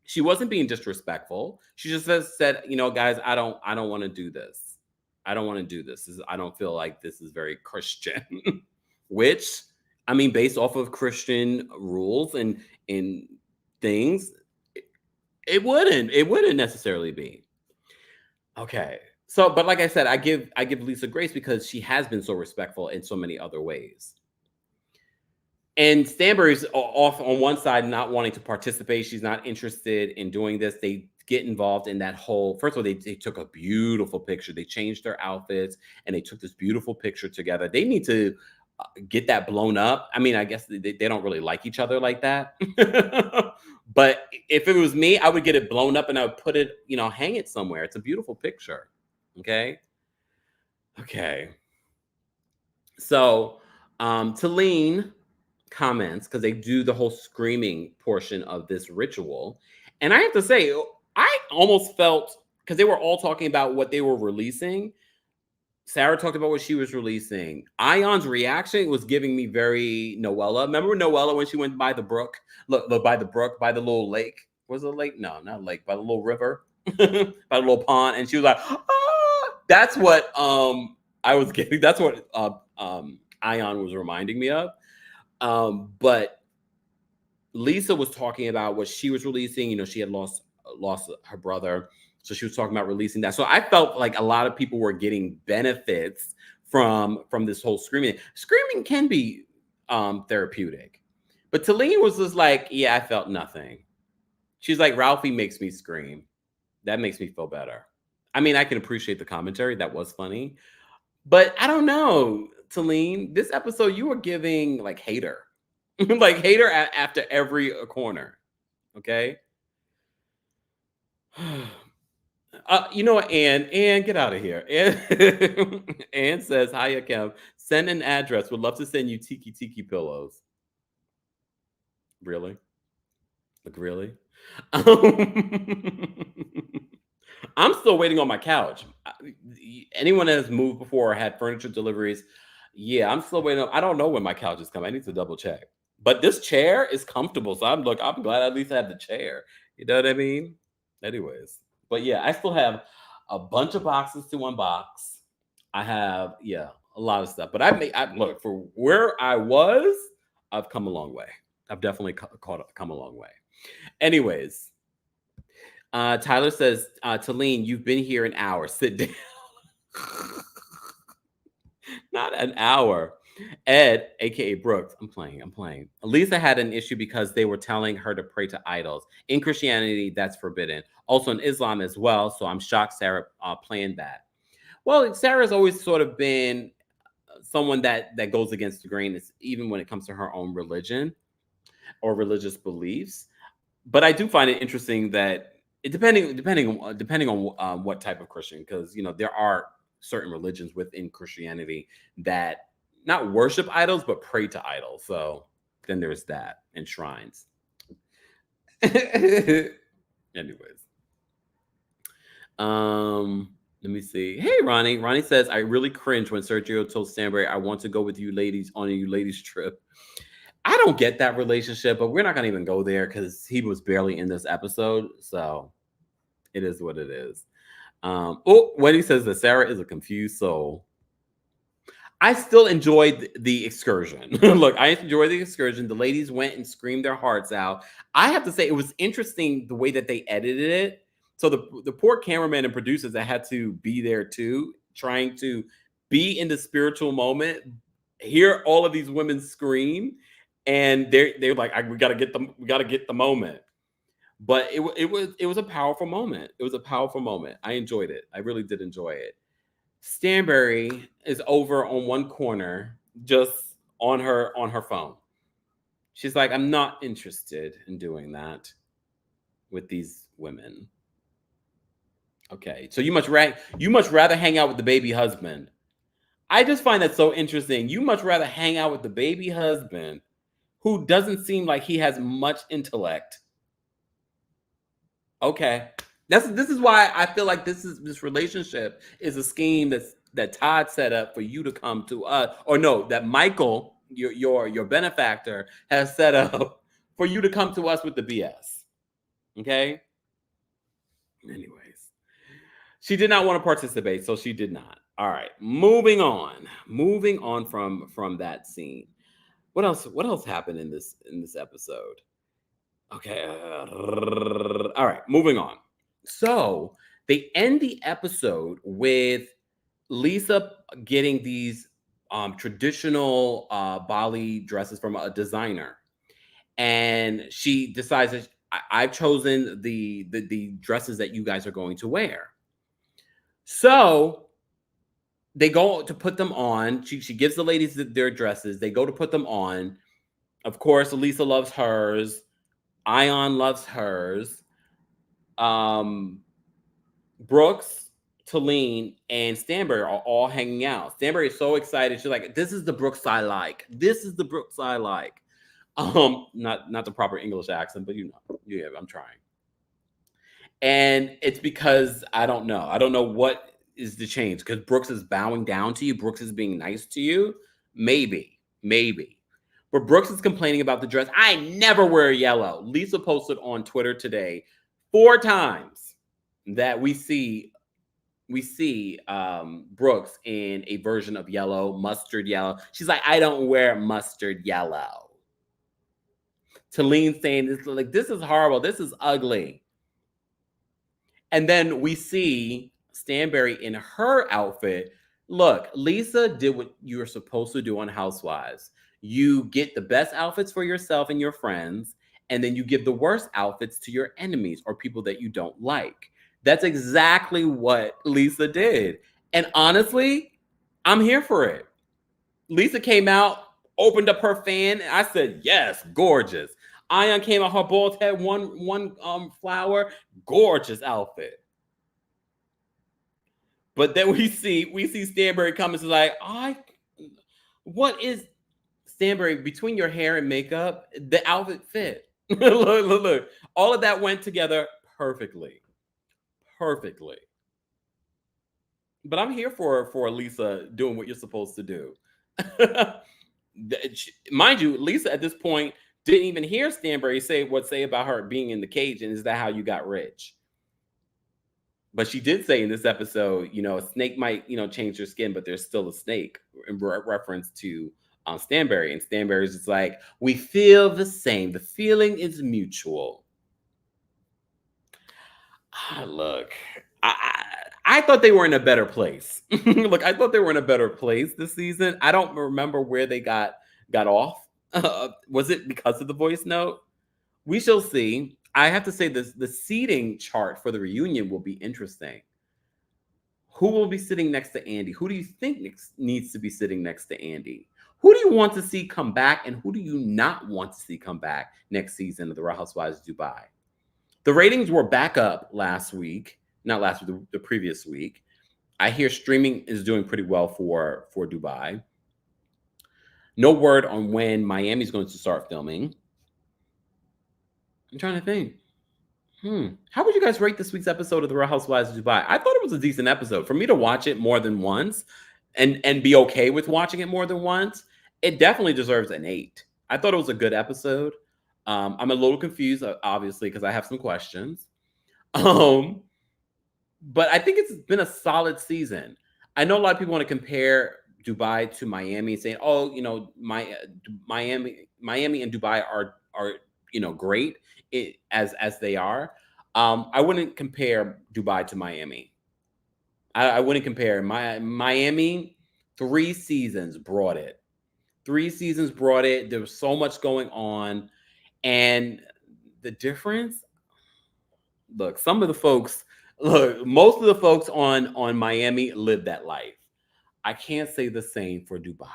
Speaker 1: She wasn't being disrespectful. She just said, guys, I don't want to do this. I don't want to do this. I don't feel like this is very Christian, which, I mean, based off of Christian rules and things, it wouldn't necessarily be. Okay. So, but like I said, I give Lesa grace because she has been so respectful in so many other ways. And Stanbury's off on one side, not wanting to participate. She's not interested in doing this. They get involved in that whole, first of all, they took a beautiful picture. They changed their outfits and they took this beautiful picture together. They need to get that blown up. I mean, I guess they don't really like each other like that. But if it was me, I would get it blown up and I would put it, hang it somewhere. It's a beautiful picture. Okay. So Taleen comments, because they do the whole screaming portion of this ritual. And I have to say, I almost felt, because they were all talking about what they were releasing. Sara talked about what she was releasing. Ayan's reaction was giving me very Noella. Remember Noella when she went by the brook? Look, by the brook, by the little lake. Was it a lake? No, not a lake. By the little river, by the little pond. And she was like, ah! That's what I was getting. That's what Ayan was reminding me of. But Lesa was talking about what she was releasing. She had lost her brother. So she was talking about releasing that. So I felt like a lot of people were getting benefits from this whole screaming. Screaming can be therapeutic. But Taleen was just like, yeah, I felt nothing. She's like, Ralphie makes me scream. That makes me feel better. I mean, I can appreciate the commentary. That was funny. But I don't know, Taleen, this episode, you were giving like hater. Like hater after every corner. Okay? Ann, get out of here. Ann says, hiya, Kev. Send an address. Would love to send you tiki pillows. Really? Like, really? I'm still waiting on my couch. Anyone that has moved before or had furniture deliveries, yeah, I'm still waiting. I don't know when my couch is coming. I need to double check. But this chair is comfortable, so I'm glad I at least have the chair. You know what I mean? Anyways. But yeah, I still have a bunch of boxes to unbox. I have, a lot of stuff. But I look, for where I was, I've come a long way. I've definitely come a long way. Anyways, Tyler says, Taleen, you've been here an hour. Sit down. Not an hour. Ed, aka Brooks, I'm playing. Lisa had an issue because they were telling her to pray to idols. In Christianity, that's forbidden. Also in Islam as well. So I'm shocked Sara planned that. Well, Sarah's always sort of been someone that goes against the grain, even when it comes to her own religion or religious beliefs. But I do find it interesting that depending on what type of Christian, because there are certain religions within Christianity that not worship idols but pray to idols. So then there's that, and shrines. Anyways, let me see. Hey, Ronnie. Ronnie says, I really cringe when Sergio told Stanbury, I want to go with you ladies on a you ladies trip. I don't get that relationship, but we're not going to even go there because he was barely in this episode. So it is what it is. When he says that Sara is a confused soul. I still enjoyed the excursion. Look, I enjoyed the excursion. The ladies went and screamed their hearts out. I have to say, it was interesting the way that they edited it. So the poor cameraman and producers that had to be there too, trying to be in the spiritual moment, hear all of these women scream, and they're like, we gotta get the moment. But it was a powerful moment. It was a powerful moment. I enjoyed it. I really did enjoy it. Stanbury is over on one corner, just on her phone. She's like, I'm not interested in doing that with these women. Okay, so you much rather hang out with the baby husband. I just find that so interesting. You much rather hang out with the baby husband who doesn't seem like he has much intellect. Okay. This is why I feel like this relationship is a scheme that Todd set up for you to come to us, or no, that Michael, your benefactor, has set up for you to come to us with the BS. Okay. Anyways, she did not want to participate, so she did not. All right, moving on from that scene. What else happened in this episode? Okay. All right, moving on. So they end the episode with Lisa getting these traditional Bali dresses from a designer, and she decides that I've chosen the dresses that you guys are going to wear. So they go to put them on. She gives the ladies their dresses. They go to put them on. Of course, Lisa loves hers. Ayan loves hers. Brooks, Taleen, and Stanbury are all hanging out. Stanbury is so excited. She's like, this is the Brooks I like. This is the Brooks I like. Not the proper English accent, but yeah, I'm trying. And it's because I don't know what is the change, because Brooks is bowing down to you. Brooks is being nice to you. Maybe. But Brooks is complaining about the dress. I never wear yellow. Lisa posted on Twitter today 4 times that we see Brooks in a version of yellow, mustard yellow. She's like, I don't wear mustard yellow. Taleen saying this is horrible. This is ugly. And then we see Stanbury in her outfit. Look, Lisa did what you're supposed to do on Housewives. You get the best outfits for yourself and your friends, and then you give the worst outfits to your enemies or people that you don't like. That's exactly what Lisa did. And honestly, I'm here for it. Lisa came out, opened up her fan, and I said, yes, gorgeous. Ayan came out, her bald head, one flower, gorgeous outfit. But then we see Stanbury come and she's like, what is Stanbury, between your hair and makeup, the outfit fit. Look. All of that went together perfectly. But I'm here for Lisa doing what you're supposed to do. Mind you, Lisa at this point didn't even hear Stanbury say about her being in the cage, and is that how you got rich? But she did say in this episode, a snake might, change your skin, but there's still a snake, in reference to Stanbury. And Stanbury's just like, we feel the same. The feeling is mutual. Look, I thought they were in a better place. Look, I thought they were in a better place this season. I don't remember where they got off. Was it because of the voice note? We shall see. I have to say this: the seating chart for the reunion will be interesting. Who will be sitting next to Andy? Who do you think needs to be sitting next to Andy? Who do you want to see come back, and who do you not want to see come back next season of the Real Housewives of Dubai? The ratings were back up last week, not last week, the previous week. I hear streaming is doing pretty well for Dubai. No word on when Miami's going to start filming. I'm trying to think. How would you guys rate this week's episode of The Real Housewives of Dubai? I thought it was a decent episode. For me to watch it more than once and be okay with watching it more than once, it definitely deserves an 8. I thought it was a good episode. I'm a little confused, obviously, because I have some questions. But I think it's been a solid season. I know a lot of people want to compare Dubai to Miami, saying, "Oh, you know, Miami and Dubai are great as they are." I wouldn't compare Dubai to Miami. I wouldn't compare. Miami, 3 seasons brought it. 3 seasons brought it. There was so much going on. And the difference, look, most of the folks on Miami lived that life. I can't say the same for Dubai.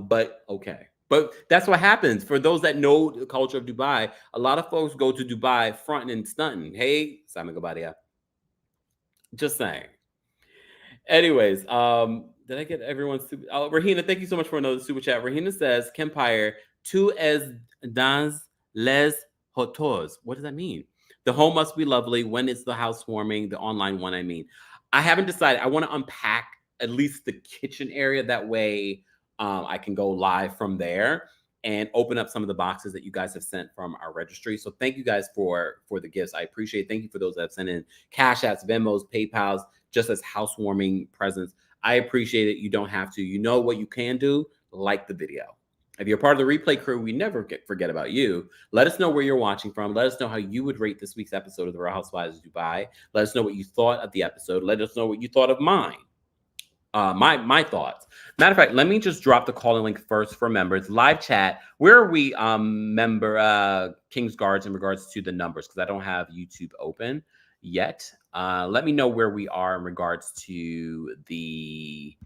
Speaker 1: But okay. But that's what happens. For those that know the culture of Dubai, a lot of folks go to Dubai fronting and stunting. Hey, Simon Gabadia. Just saying. Anyways, did I get everyone's super? Oh, Rahina, thank you so much for another super chat. Rahina says, "Kempire, tu es dans les hotels." What does that mean? The home must be lovely. When is the housewarming? The online one, I mean. I haven't decided. I want to unpack at least the kitchen area. That way I can go live from there and open up some of the boxes that you guys have sent from our registry. So thank you guys for the gifts. I appreciate it. Thank you for those that have sent in Cash Apps, Venmos, PayPals, just as housewarming presents. I appreciate it. You don't have to. You know what you can do? Like the video. If you're part of the replay crew, we never forget about you. Let us know where you're watching from. Let us know how you would rate this week's episode of The Real Housewives of Dubai. Let us know what you thought of the episode. Let us know what you thought of mine. My thoughts. Matter of fact, let me just drop the calling link first for members. Live chat. Where are we, member King's Guards, in regards to the numbers? Because I don't have YouTube open yet. Let me know where we are in regards to the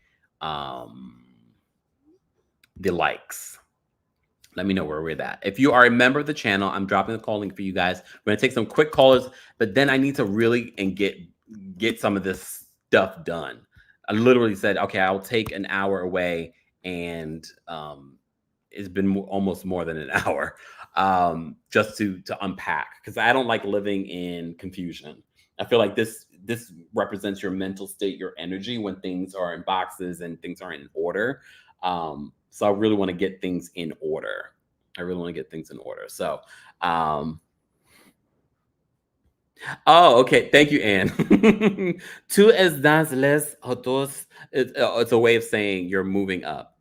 Speaker 1: likes. Let me know where we're at. If you are a member of the channel, I'm dropping the call link for you guys. We're gonna take some quick callers, but then I need to really get some of this stuff done. I literally said, okay, I'll take an hour away, and it's been almost more than an hour just to unpack, because I don't like living in confusion. I feel like this represents your mental state, your energy, when things are in boxes and things aren't in order. So I really want to get things in order. So, oh, okay. Thank you, Anne. Tu es dans les hotels. It's a way of saying you're moving up.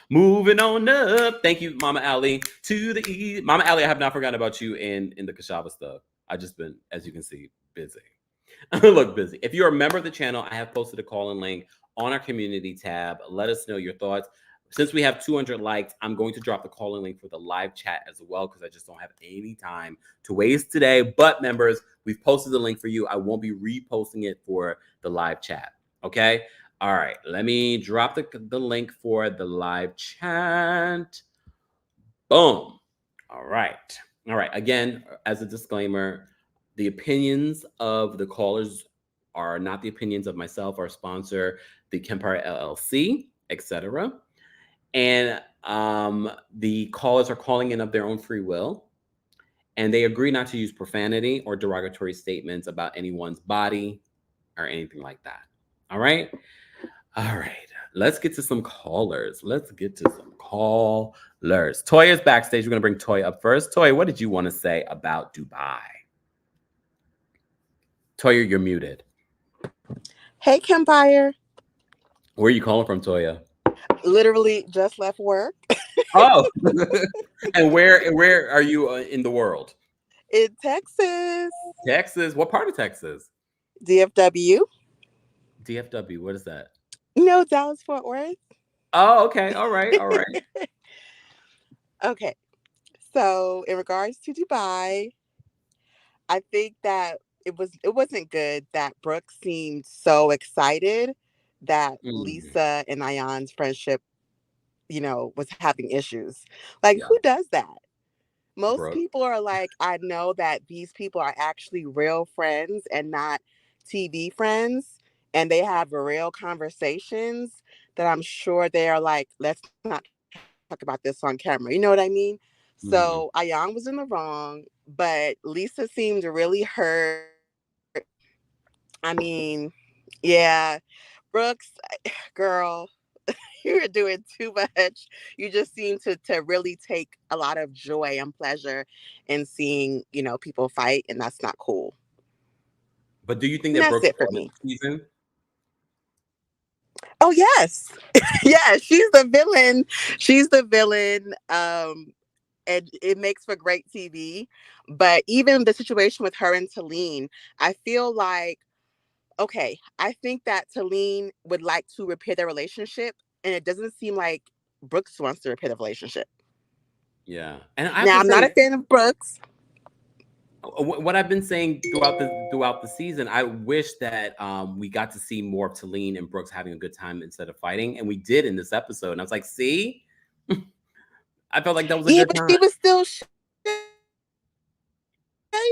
Speaker 1: Moving on up. Thank you, Mama Ali. To the E. Mama Ali, I have not forgotten about you in the Kashava stuff. I've just been, as you can see, busy. Look, busy. If you're a member of the channel, I have posted a call-in link on our community tab. Let us know your thoughts. Since we have 200 likes, I'm going to drop the call-in link for the live chat as well, because I just don't have any time to waste today. But members, we've posted the link for you. I won't be reposting it for the live chat. Okay? All right. Let me drop the link for the live chat. Boom. All right. Again, as a disclaimer, the opinions of the callers are not the opinions of myself, our sponsor, the Kempire LLC, etc. And the callers are calling in of their own free will, and they agree not to use profanity or derogatory statements about anyone's body or anything like that. All right. Let's get to some callers. Toya's backstage. We're going to bring Toya up first. Toya, what did you want to say about Dubai? Toya, you're muted.
Speaker 5: Hey, Kempire.
Speaker 1: Where are you calling from, Toya?
Speaker 5: Literally just left work.
Speaker 1: Oh, and where are you in the world?
Speaker 5: In Texas,
Speaker 1: Texas. What part of Texas?
Speaker 5: DFW.
Speaker 1: DFW. What is that?
Speaker 5: Dallas Fort Worth.
Speaker 1: Oh, okay. All right. All right.
Speaker 5: Okay, so in regards to Dubai, I think that it wasn't good that Brooke seemed so excited that
Speaker 1: Mm,
Speaker 5: Lisa and Ayan's friendship, was having issues. Like,
Speaker 1: yeah,
Speaker 5: who does that? Most
Speaker 1: Brooke.
Speaker 5: people are like, I know that these people are actually real friends and not TV friends, and they have real conversations that I'm sure they are like, let's not talk about this on camera. You know what I mean?
Speaker 1: Hmm.
Speaker 5: So Ayan was in the wrong, but Lisa seemed really hurt. I mean, yeah, Brooks, girl, you were doing too much. You just seem to really take a lot of joy and pleasure in seeing, people fight, and that's not cool.
Speaker 1: But do you think
Speaker 5: And
Speaker 1: that
Speaker 5: that's
Speaker 1: Brooke
Speaker 5: it for
Speaker 1: won this
Speaker 5: me.
Speaker 1: season?
Speaker 5: Oh yes. Yeah, she's the villain. She's the villain. And it makes for great TV. But even the situation with her and Taleen, I feel like, okay, I think that Taleen would like to repair their relationship, and it doesn't seem like Brooks wants to repair the relationship.
Speaker 1: Yeah, and I have
Speaker 5: Now,
Speaker 1: to
Speaker 5: I'm not a
Speaker 1: say,
Speaker 5: fan of Brooks.
Speaker 1: what I've been saying throughout the season, I wish that we got to see more of Taleen and Brooks having a good time instead of fighting, and we did in this episode. And I was like, see, I felt like that was a
Speaker 5: Yeah,
Speaker 1: good
Speaker 5: but
Speaker 1: time.
Speaker 5: she was still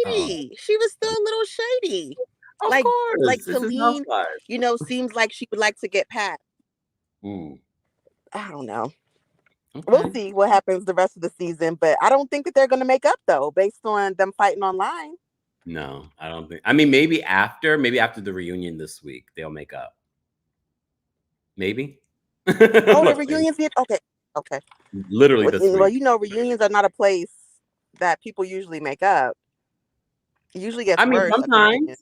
Speaker 1: Oh,
Speaker 5: shady. She was still a little shady.
Speaker 1: of
Speaker 5: Like
Speaker 1: course, this is
Speaker 5: Taleen,
Speaker 1: Housewives.
Speaker 5: seems like she would like to get pat.
Speaker 1: Mm,
Speaker 5: I don't know. We'll
Speaker 1: okay.
Speaker 5: see what happens the rest of the season, but I don't think that they're going to make up though, based on them fighting online.
Speaker 1: No, I don't think. I mean, maybe after the reunion this week, they'll make up. Maybe.
Speaker 5: Oh, the
Speaker 1: We'll see.
Speaker 5: reunions yet? Okay, okay.
Speaker 1: Literally
Speaker 5: Well,
Speaker 1: this week.
Speaker 5: reunions are not a place that people usually make up. It usually
Speaker 1: I
Speaker 5: gets
Speaker 1: mean,
Speaker 5: worse at the reunion.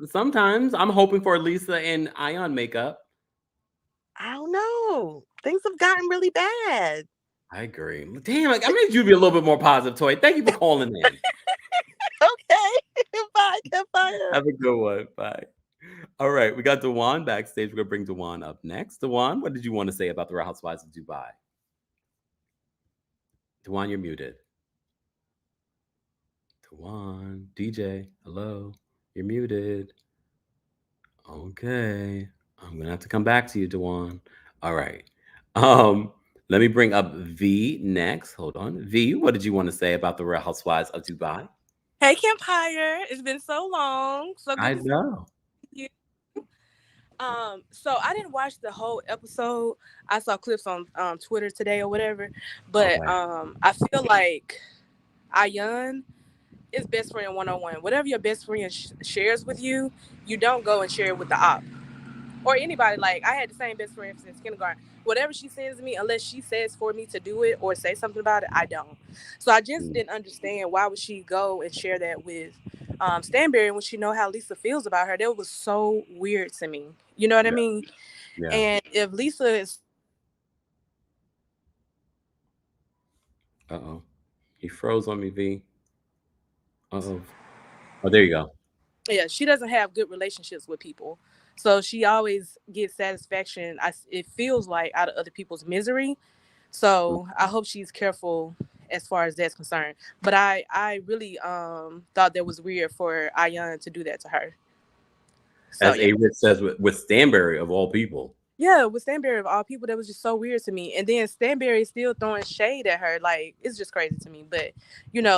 Speaker 1: sometimes I'm hoping for Lisa and Ion makeup.
Speaker 5: I don't know. Things have gotten really bad.
Speaker 1: I agree. Damn, like, I need you to be a little bit more positive, Toy. Thank you for calling in.
Speaker 5: Okay, bye, Kempire.
Speaker 1: Have a good one. Bye. All right, we got Dewan backstage. We're gonna bring Dewan up next. Dewan, what did you want to say about the Real Housewives of Dubai? Dewan, you're muted. Dewan, DJ, hello, you're muted. Okay, I'm gonna have to come back to you, Dewan. All right. Um, Let me bring up V next. Hold on, V. What did you want to say about the Real Housewives of Dubai?
Speaker 4: Hey, Kempire. It's been so long. So good
Speaker 1: I
Speaker 4: to see
Speaker 1: know.
Speaker 4: you. So I didn't watch the whole episode. I saw clips on Twitter today or whatever. But
Speaker 1: Okay.
Speaker 4: I feel like Ayan is best friend 101. Whatever your best friend shares with you, you don't go and share it with the op or anybody. Like, I had the same best friend since kindergarten. Whatever she sends me, unless she says for me to do it or say something about it, I don't. So I just
Speaker 1: Mm,
Speaker 4: didn't understand why would she go and share that with Stanberry when she know how Lisa feels about her. That was so weird to me. You know what I
Speaker 1: yeah.
Speaker 4: mean?
Speaker 1: Yeah.
Speaker 4: And if Lisa is,
Speaker 1: Uh oh. He froze on me, V. Uh oh. Oh, there you go.
Speaker 4: yeah, she doesn't have good relationships with people. So she always gets satisfaction. It feels like out of other people's misery. So I hope she's careful as far as that's concerned. But I really thought that was weird for Ayan to do that to her. So
Speaker 1: As
Speaker 4: yeah.
Speaker 1: A Rich says, with Stanberry of all people.
Speaker 4: Yeah, with Stanberry of all people, that was just so weird to me. And then Stanberry is still throwing shade at her. Like, it's just crazy to me. But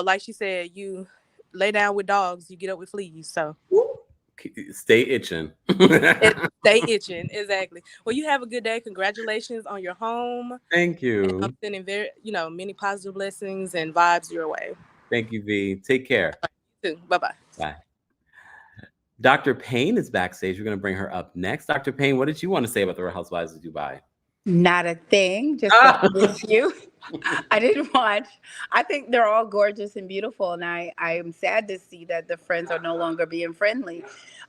Speaker 4: like she said, you lay down with dogs, you get up with fleas. So
Speaker 1: Stay itching.
Speaker 4: stay itching. Exactly. Well, you have a good day. Congratulations on your home.
Speaker 1: Thank
Speaker 4: And I'm
Speaker 1: you.
Speaker 4: sending many positive blessings and vibes your way.
Speaker 1: Thank you, V. Take care.
Speaker 4: You too. Bye bye.
Speaker 1: Bye. Dr. Payne is backstage. We're going to bring her up next. Dr. Payne, what did you want to say about the Real Housewives of Dubai?
Speaker 6: Not a thing. Just that I miss you. I didn't watch. I think they're all gorgeous and beautiful, and I am sad to see that the friends are no longer being friendly.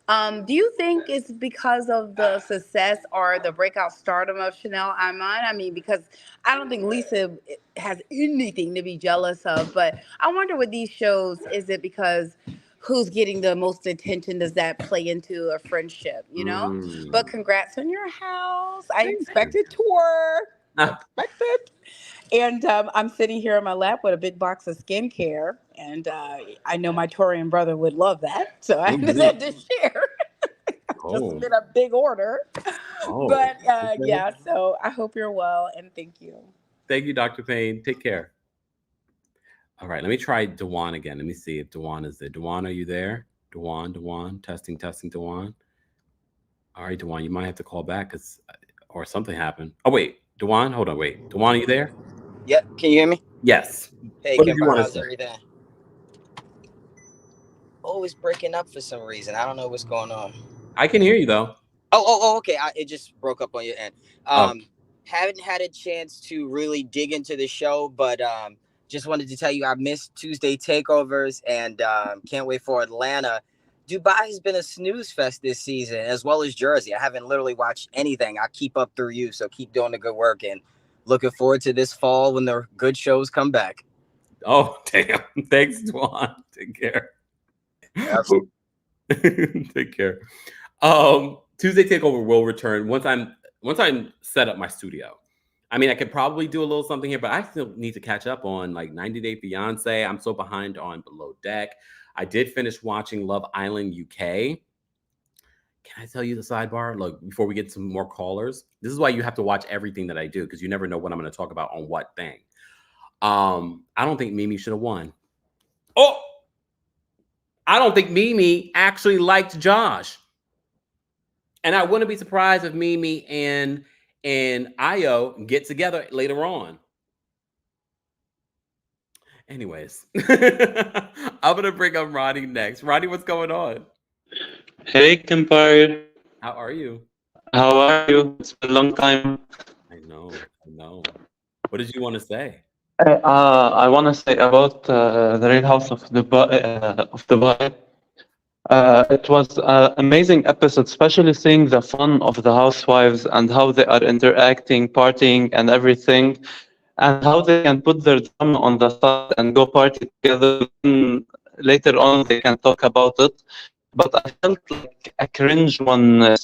Speaker 6: Do you think it's because of the success or the breakout stardom of Chanel Iman? I mean, because I don't think Lisa has anything to be jealous of, but I wonder with these shows, is it because who's getting the most attention? Does that play into a friendship, you know? But congrats on your house. I expected tour. Expected. And I'm sitting here on my lap with a big box of skincare. And I know my Torian brother would love that. So I just had to share. Just been a big order. But yeah, so I hope you're well. And thank you.
Speaker 1: Thank you, Dr. Payne. Take care. All right, let me try Dewan again. Let me see if Dewan is there. Dewan, are you there? Dewan, testing, Dewan. All right, Dewan, you might have to call back or something happened. Oh, wait, Dewan, hold on, wait. Dewan, are you there?
Speaker 7: Yep, can you hear me?
Speaker 1: Yes.
Speaker 7: Hey,
Speaker 1: what did you
Speaker 7: Kempire,
Speaker 1: want to
Speaker 7: how's
Speaker 1: say?
Speaker 7: everything? Always breaking up for some reason. I don't know what's going on.
Speaker 1: I can hear you, though.
Speaker 7: Oh, okay. It just broke up on your end. Haven't had a chance to really dig into the show, but just wanted to tell you I missed Tuesday takeovers and can't wait for Atlanta. Dubai has been a snooze fest this season, as well as Jersey. I haven't literally watched anything. I keep up through you, so keep doing the good work and looking forward to this fall when the good shows come back.
Speaker 1: Oh, damn. Thanks, Dewan. Take care. Take care. Tuesday takeover will return once I'm set up my studio. I mean, I could probably do a little something here, but I still need to catch up on like 90 Day Fiance. I'm so behind on Below Deck. I did finish watching Love Island UK. Can I tell you the sidebar? Look, before we get some more callers, this is why you have to watch everything that I do, because you never know what I'm going to talk about on what thing. I don't think Mimi should have won. Oh, I don't think Mimi actually liked Josh. And I wouldn't be surprised if Mimi and Ayo get together later on. Anyways, I'm going to bring up Ronnie next. Ronnie, what's going on?
Speaker 8: Hey, Kempire.
Speaker 1: How are you?
Speaker 8: How are you? It's been a long time.
Speaker 1: I know. What did you want to say?
Speaker 8: I want to say about the Real House of Dubai. It was an amazing episode, especially seeing the fun of the housewives and how they are interacting, partying, and everything, and how they can put their drama on the side and go party together. Later on, they can talk about it. But I felt like a cringe when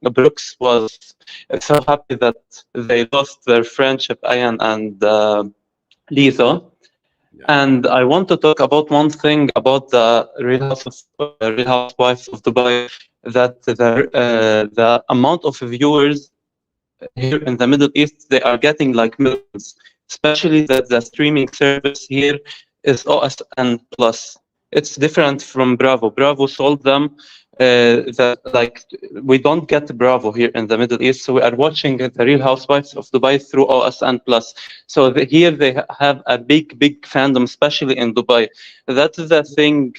Speaker 8: Brooks was so happy that they lost their friendship, Ayan and Lesa. Yeah. And I want to talk about one thing about the Real Housewives of Dubai, that the amount of viewers here in the Middle East, they are getting like millions, especially that the streaming service here is OSN Plus. It's different from Bravo. Bravo sold them that like we don't get Bravo here in the Middle East, so we are watching the Real Housewives of Dubai through OSN Plus. So here they have a big fandom, especially in Dubai. That's the thing,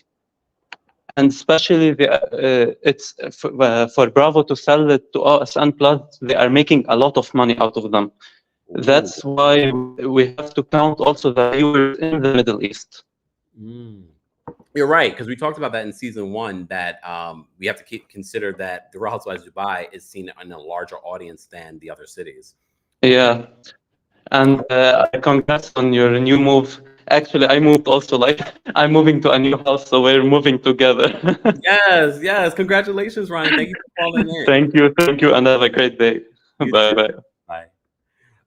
Speaker 8: and especially it's for Bravo to sell it to OSN Plus. They are making a lot of money out of them. Ooh. That's why we have to count also the viewers in the Middle East.
Speaker 1: You're right, because we talked about that in season 1, that we have to consider that the Real Housewives of Dubai is seen in a larger audience than the other cities.
Speaker 8: Yeah, and congrats on your new move. Actually, I moved also, like I'm moving to a new house, so we're moving together.
Speaker 1: Yes. Congratulations, Ryan. Thank you for calling in.
Speaker 8: Thank you, and have a great day. Bye.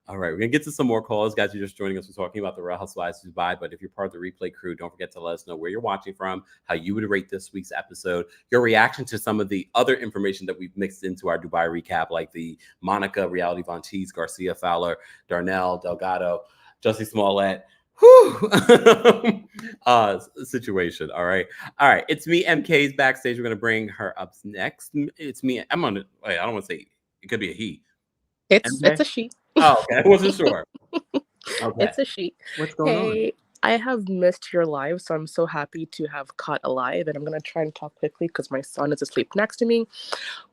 Speaker 1: All right, we're going to get to some more calls. Guys, you're just joining us. We're talking about the Real Housewives of Dubai, but if you're part of the replay crew, don't forget to let us know where you're watching from, how you would rate this week's episode, your reaction to some of the other information that we've mixed into our Dubai recap, like the Monica, Reality Von Teese, Garcia Fowler, Darnell, Delgado, Jussie Smollett, situation. All right. It's me, MK's backstage. We're going to bring her up next. It's me. I don't want to say it could be a he.
Speaker 6: It's a she.
Speaker 1: Oh, okay. I wasn't sure. Okay.
Speaker 6: It's a she.
Speaker 1: What's going on?
Speaker 9: I have missed your live, so I'm so happy to have caught a live, and I'm gonna try and talk quickly because my son is asleep next to me.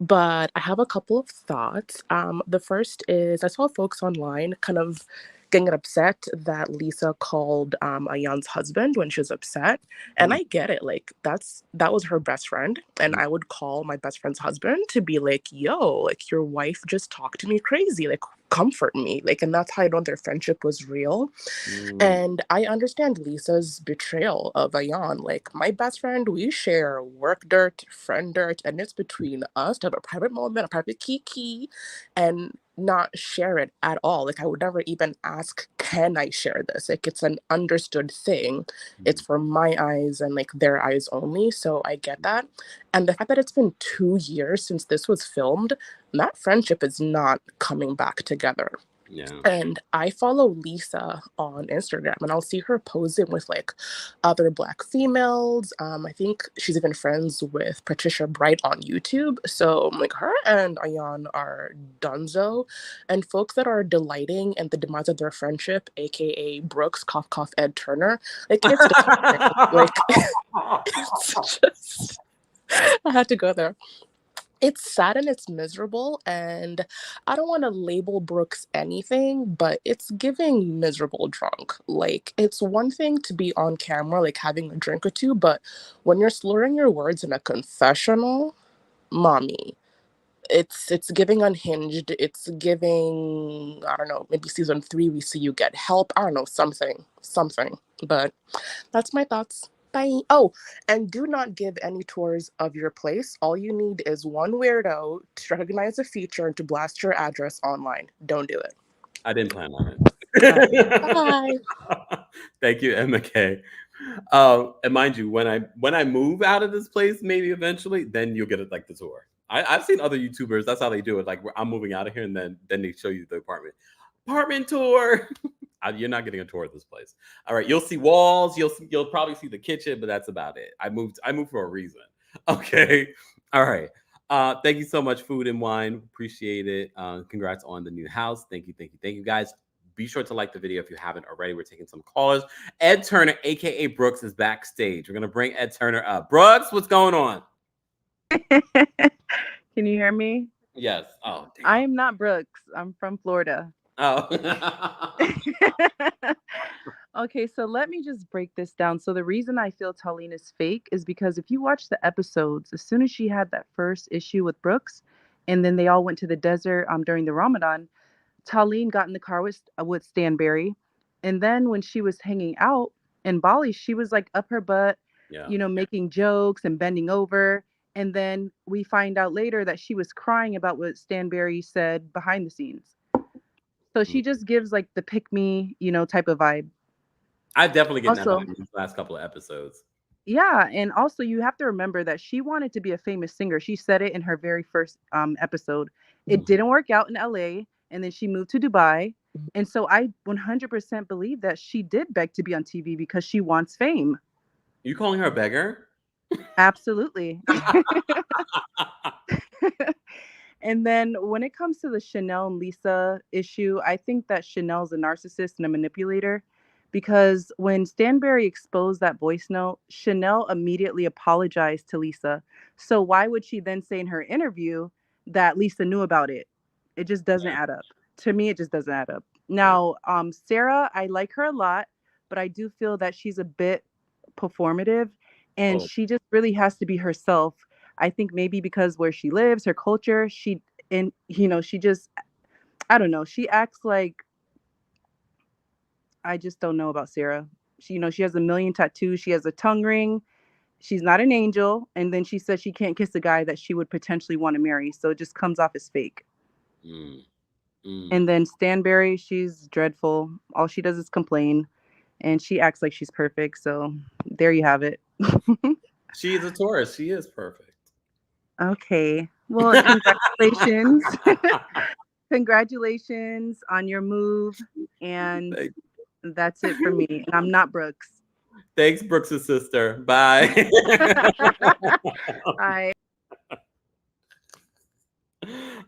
Speaker 9: But I have a couple of thoughts. The first is I saw folks online kind of getting upset that Lisa called Ayan's husband when she was upset, and I get it. Like that was her best friend, and I would call my best friend's husband to be like, "Yo, like your wife just talked to me crazy. Like comfort me." Like, and that's how I know their friendship was real. And I understand Lisa's betrayal of Ayan. Like, my best friend, we share work dirt, friend dirt, and it's between us to have a private moment, a private kiki, and not share it at all. Like, I would never even ask, can I share this? Like, it's an understood thing. It's for my eyes and like their eyes only. So I get that. And the fact that it's been 2 years since this was filmed, that friendship is not coming back together.
Speaker 1: Yeah.
Speaker 9: And I follow Lisa on Instagram, and I'll see her posing with like other Black females. I think she's even friends with Patricia Bright on YouTube. So like her and Ayan are dunzo, and folks that are delighting in the demise of their friendship, aka Brooks, cough cough, Ed Turner, like it's disgusting. Like it's just I had to go there. It's sad and it's miserable, and I don't want to label Brooks anything, but it's giving miserable drunk. Like, it's one thing to be on camera, like having a drink or two, but when you're slurring your words in a confessional, mommy, it's giving unhinged. It's giving, I don't know, maybe season 3 we see you get help. I don't know, something. But that's my thoughts. Bye. Oh, and do not give any tours of your place. All you need is one weirdo to recognize a feature and to blast your address online. Don't do it.
Speaker 1: I didn't plan on
Speaker 9: Bye.
Speaker 1: it. Thank you, Emma K. And mind you, when I move out of this place, maybe eventually, then you'll get it like the tour. I've seen other YouTubers. That's how they do it. Like I'm moving out of here, and then they show you the apartment tour. You're not getting a tour of this place. All right, you'll see walls. You'll probably see the kitchen, but that's about it. I moved for a reason. Okay. All right. Thank you so much, Food and Wine. Appreciate it. Congrats on the new house. Thank you, guys. Be sure to like the video if you haven't already. We're taking some callers. Ed Turner, aka Brooks, is backstage. We're gonna bring Ed Turner up. Brooks, what's going on?
Speaker 10: Can you hear me?
Speaker 1: Yes. Oh, damn.
Speaker 10: I'm not Brooks. I'm from Florida.
Speaker 1: Oh.
Speaker 10: Okay, so let me just break this down. So the reason I feel Taleen is fake is because if you watch the episodes, as soon as she had that first issue with Brooks, and then they all went to the desert during the Ramadan, Taleen got in the car with Stanberry, and then when she was hanging out in Bali, she was like up her butt, making jokes and bending over. And then we find out later that she was crying about what Stanberry said behind the scenes. So she just gives like the pick me, type of vibe.
Speaker 1: I definitely get that
Speaker 10: Also,
Speaker 1: in these last couple of episodes.
Speaker 10: yeah, and also you have to remember that she wanted to be a famous singer. She said it in her very first episode. It didn't work out in LA, and then she moved to Dubai. And so I 100% believe that she did beg to be on TV because she wants fame.
Speaker 1: You calling her a beggar?
Speaker 10: Absolutely. And then when it comes to the Chanel and Lisa issue, I think that Chanel's a narcissist and a manipulator, because when Stanberry exposed that voice note, Chanel immediately apologized to Lisa. So why would she then say in her interview that Lisa knew about it? It just doesn't add up. To me, it just doesn't add up. Now, Sara, I like her a lot, but I do feel that she's a bit performative, and she just really has to be herself. I think maybe because where she lives, her culture, she just, I don't know. She acts like, I just don't know about Sara. She has a million tattoos. She has a tongue ring. She's not an angel. And then she says she can't kiss a guy that she would potentially want to marry. So it just comes off as fake. And then Stanberry, she's dreadful. All she does is complain, and she acts like she's perfect. So there you have it.
Speaker 1: She is a Taurus. She is perfect.
Speaker 10: Okay. Well, congratulations. Congratulations on your move. And that's it for me. And I'm not Brooks.
Speaker 1: Thanks, Brooks' sister. Bye.
Speaker 10: Bye.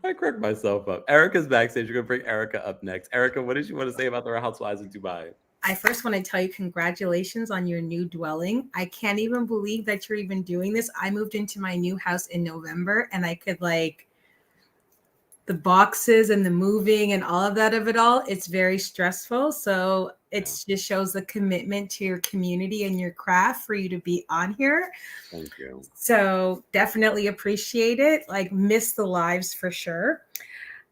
Speaker 1: I cracked myself up. Erica's backstage. We're going to bring Erica up next. Erica, what did you want to say about the Real Housewives of Dubai?
Speaker 11: I first want to tell you congratulations on your new dwelling. I can't even believe that you're even doing this. I moved into my new house in November, and I could like the boxes and the moving and all of that of it all. It's very stressful. So it just shows the commitment to your community and your craft for you to be on here.
Speaker 1: Thank you.
Speaker 11: So definitely appreciate it. Like miss the lives for sure.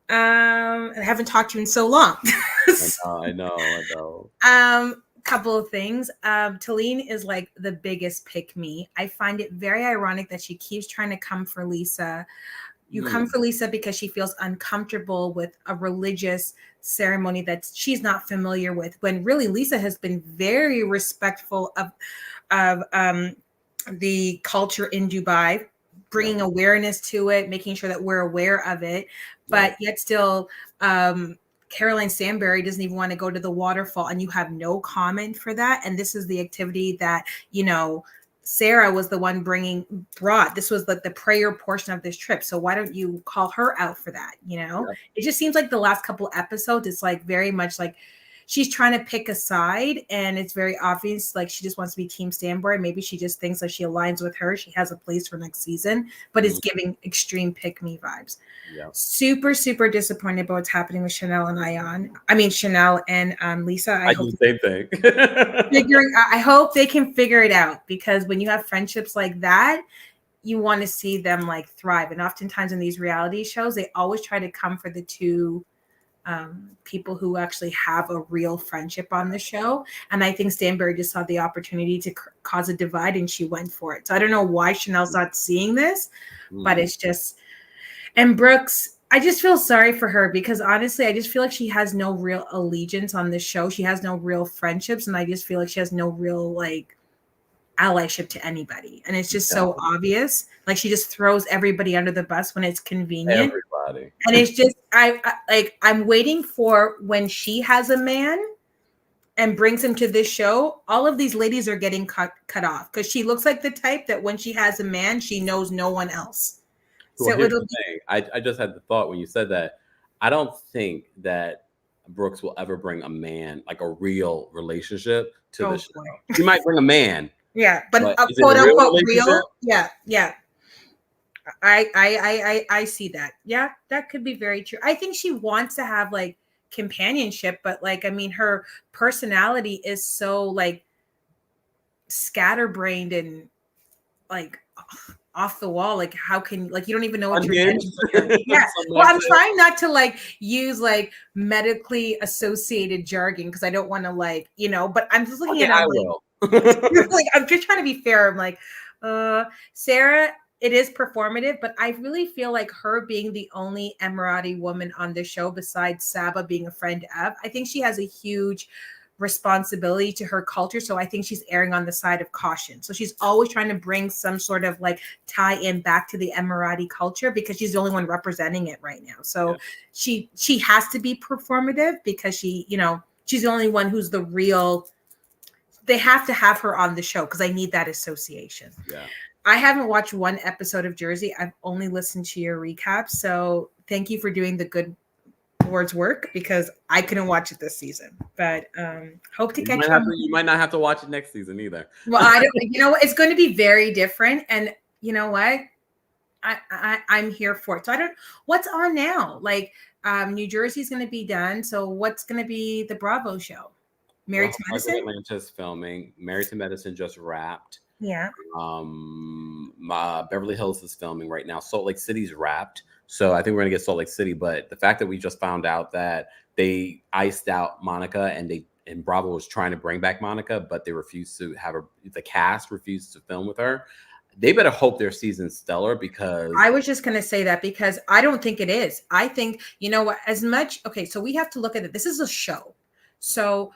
Speaker 11: I haven't talked to you in so long.
Speaker 1: I know.
Speaker 11: Couple of things. Taleen is like the biggest pick me. I find it very ironic that she keeps trying to come for Lesa. You come for Lesa because she feels uncomfortable with a religious ceremony that she's not familiar with, when really Lesa has been very respectful of the culture in Dubai, bringing awareness to it, making sure that we're aware of it, but yet still Caroline Stanbury doesn't even want to go to the waterfall, and you have no comment for that. And this is the activity that, you know, Sara was the one brought. This was like the prayer portion of this trip. So why don't you call her out for that? You know, it just seems like the last couple episodes, it's like very much like she's trying to pick a side, and it's very obvious. Like she just wants to be Team Stanbury. Maybe she just thinks that she aligns with her. She has a place for next season, but it's giving extreme pick me vibes. Yeah. Super, super disappointed about what's happening with Chanel and Chanel and Lesa.
Speaker 1: I do the same thing.
Speaker 11: I hope they can figure it out, because when you have friendships like that, you want to see them like thrive. And oftentimes in these reality shows, they always try to come for the two people who actually have a real friendship on the show. And I think Stanbury just saw the opportunity to cause a divide, and she went for it. So I don't know why Chanel's not seeing this, but it's just, and Brooks, I just feel sorry for her, because honestly, I just feel like she has no real allegiance on this show. She has no real friendships. And I just feel like she has no real like allyship to anybody. And it's just so obvious. Like she just throws everybody under the bus when it's convenient.
Speaker 1: Everybody.
Speaker 11: And it's just, I'm waiting for when she has a man and brings him to this show, all of these ladies are getting cut off, because she looks like the type that when she has a man, she knows no one else.
Speaker 1: Well, so it'll be. I just had the thought when you said that. I don't think that Brooks will ever bring a man, like a real relationship, to the show. She might bring a man.
Speaker 11: Yeah, but a quote unquote real. Yeah. I see that. Yeah, that could be very true. I think she wants to have like companionship, but like, I mean, her personality is so like scatterbrained and like off the wall. Like, how can, like, you don't even know what you're getting. Yeah. Well, I'm trying not to like use like medically associated jargon, because I don't want to like, you know, but I'm just looking at
Speaker 1: I
Speaker 11: like,
Speaker 1: will.
Speaker 11: like, I'm just trying to be fair. I'm like, Sara, it is performative, but I really feel like her being the only Emirati woman on the show, besides Saba being a friend of, I think she has a huge responsibility to her culture. So I think she's erring on the side of caution. So she's always trying to bring some sort of like tie in back to the Emirati culture, because she's the only one representing it right now. So she has to be performative, because she, you know, she's the only one who's the real. They have to have her on the show, because I need that association.
Speaker 1: Yeah.
Speaker 11: I haven't watched one episode of Jersey. I've only listened to your recap. So thank you for doing the good Lord's work, because I couldn't watch it this season. But hope to catch up.
Speaker 1: You might not have to watch it next season either.
Speaker 11: Well, I don't. You know what? It's going to be very different. And you know what? I'm here for it. So I don't. What's on now? Like New Jersey's going to be done. So what's going to be the Bravo show? Married to Medicine.
Speaker 1: Atlanta's filming. Married to Medicine just wrapped.
Speaker 11: Yeah.
Speaker 1: Beverly Hills is filming right now. Salt Lake City's wrapped. So I think we're gonna get Salt Lake City. But the fact that we just found out that they iced out Monica, and Bravo was trying to bring back Monica, but they refused to have her. The cast refused to film with her. They better hope their season's stellar, because
Speaker 11: I was just gonna say that, because I don't think it is. I think, you know what, as much, okay, so we have to look at it. This is a show. So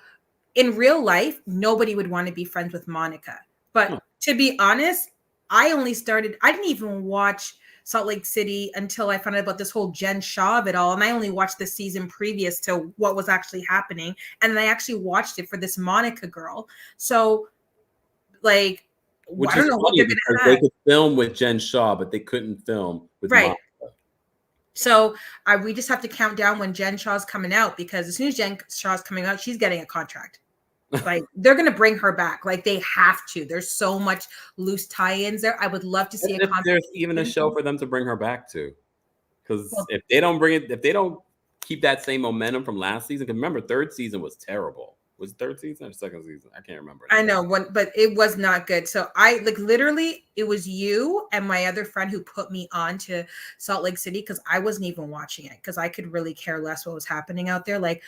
Speaker 11: in real life, nobody would want to be friends with Monica. But to be honest, I didn't even watch Salt Lake City until I found out about this whole Jen Shaw of it all. And I only watched the season previous to what was actually happening. And then I actually watched it for this Monica girl. So like,
Speaker 1: which
Speaker 11: I don't
Speaker 1: is
Speaker 11: know what
Speaker 1: funny,
Speaker 11: they're
Speaker 1: because
Speaker 11: gonna
Speaker 1: they could film with Jen Shaw, but they couldn't film with Monica.
Speaker 11: So we just have to count down when Jen Shaw's coming out, because as soon as Jen Shaw's coming out, she's getting a contract. Like they're gonna bring her back. Like they have to. There's so much loose tie-ins there. I would love to see
Speaker 1: if there's even a show for them to bring her back to, because if they don't bring it, if they don't keep that same momentum from last season, because remember, third season was terrible. Was it third season or second season? I can't remember.
Speaker 11: I know one, but it was not good. So I like literally, it was you and my other friend who put me on to Salt Lake City because I wasn't even watching it because I could really care less what was happening out there. Like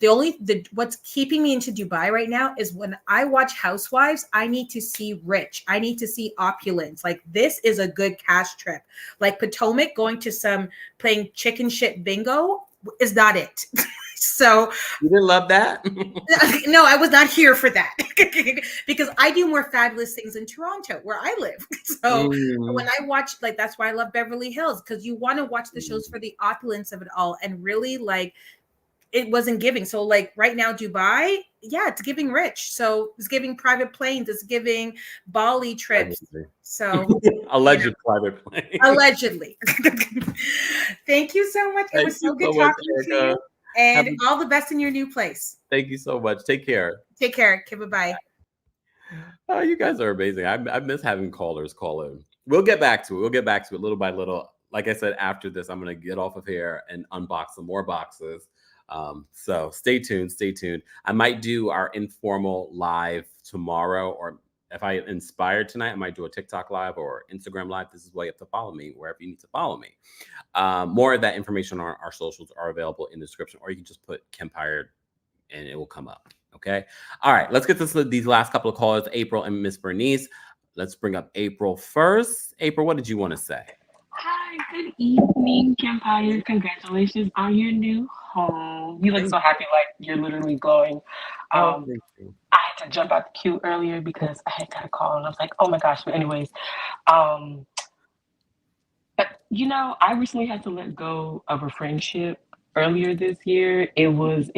Speaker 11: what's keeping me into Dubai right now is when I watch Housewives, I need to see rich. I need to see opulence. Like this is a good cash trip. Like Potomac going to playing chicken shit bingo is not it. So
Speaker 1: you didn't love that?
Speaker 11: No, I was not here for that because I do more fabulous things in Toronto where I live. So when I watch, like, that's why I love Beverly Hills, because you want to watch the shows for the opulence of it all. And really, like, it wasn't giving. So like right now, Dubai, yeah, it's giving rich. So it's giving private planes. It's giving Bali trips. So
Speaker 1: alleged private plane.
Speaker 11: Allegedly. Thank you so much. It was so good talking to you. And all the best in your new place.
Speaker 1: Thank you so much. Take care.
Speaker 11: Take care. Okay, bye-bye.
Speaker 1: Oh, you guys are amazing. I miss having callers call in. We'll get back to it. We'll get back to it little by little. Like I said, after this, I'm going to get off of here and unbox some more boxes. So stay tuned. Stay tuned. I might do our informal live tomorrow, or if I inspire tonight, I might do a TikTok live or Instagram live. This is why you have to follow me wherever you need to follow me. More of that information on our socials are available in the description, or you can just put Kempire and it will come up. Okay. All right. Let's get to these last couple of callers, April and Miss Bernice. Let's bring up April first. April, what did you want to say?
Speaker 12: Hi, good evening, Kempire. Congratulations on your new home. You look so happy, like you're literally glowing. I had to jump out the queue earlier because I had got a call and I was like, oh my gosh. But anyways, but you know, I recently had to let go of a friendship earlier this year. It was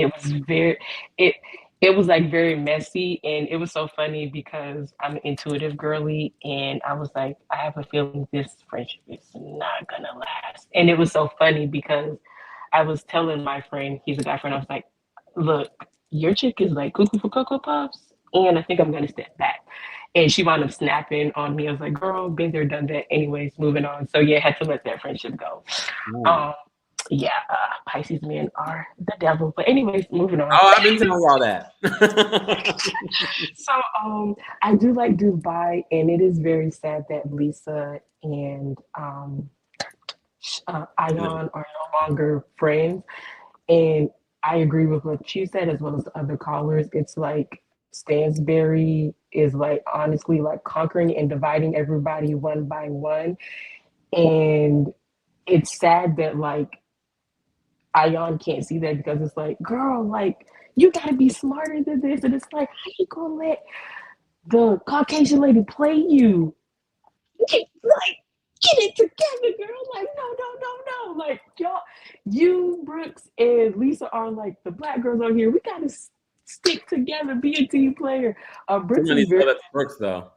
Speaker 12: like very messy, and it was so funny because I'm an intuitive girly, and I was like, I have a feeling this friendship is not gonna last. And it was so funny because I was telling my friend, he's a guy friend, I was like, look, your chick is like cuckoo for Cocoa Puffs, and I think I'm gonna step back. And she wound up snapping on me. I was like, girl, been there, done that. Anyways, moving on. So yeah, had to let that friendship go. Pisces men are the devil. But anyways, moving on.
Speaker 1: Oh, I've been telling y'all that.
Speaker 12: So I do like Dubai, and it is very sad that Lisa and Ayan are no longer friends. And I agree with what she said as well as the other callers. It's like Stansberry is like honestly like conquering and dividing everybody one by one. And it's sad that like Ayan can't see that because it's like, girl, like you gotta be smarter than this. And it's like, how you gonna let the Caucasian lady play you? Like, get it together, girl. Like, no. Like, y'all, you, Brooks, and Lisa are like the black girls on here. We gotta stick together, be a team player. Brooks is very
Speaker 1: Brooks though.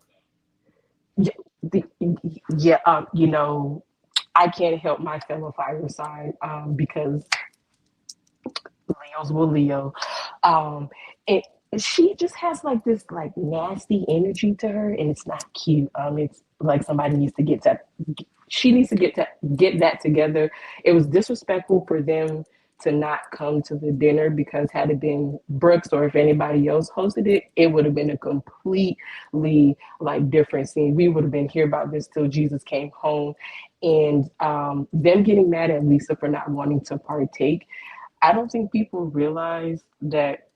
Speaker 12: You know, I can't help my fellow fire sign because Leos will Leo. And she just has like this like nasty energy to her, and it's not cute. It's like somebody needs to get that. She needs to get that together. It was disrespectful for them to not come to the dinner because had it been Brooks or if anybody else hosted it, it would have been a completely like different scene. We would have been here about this till Jesus came home. And them getting mad at Lisa for not wanting to partake. I don't think people realize that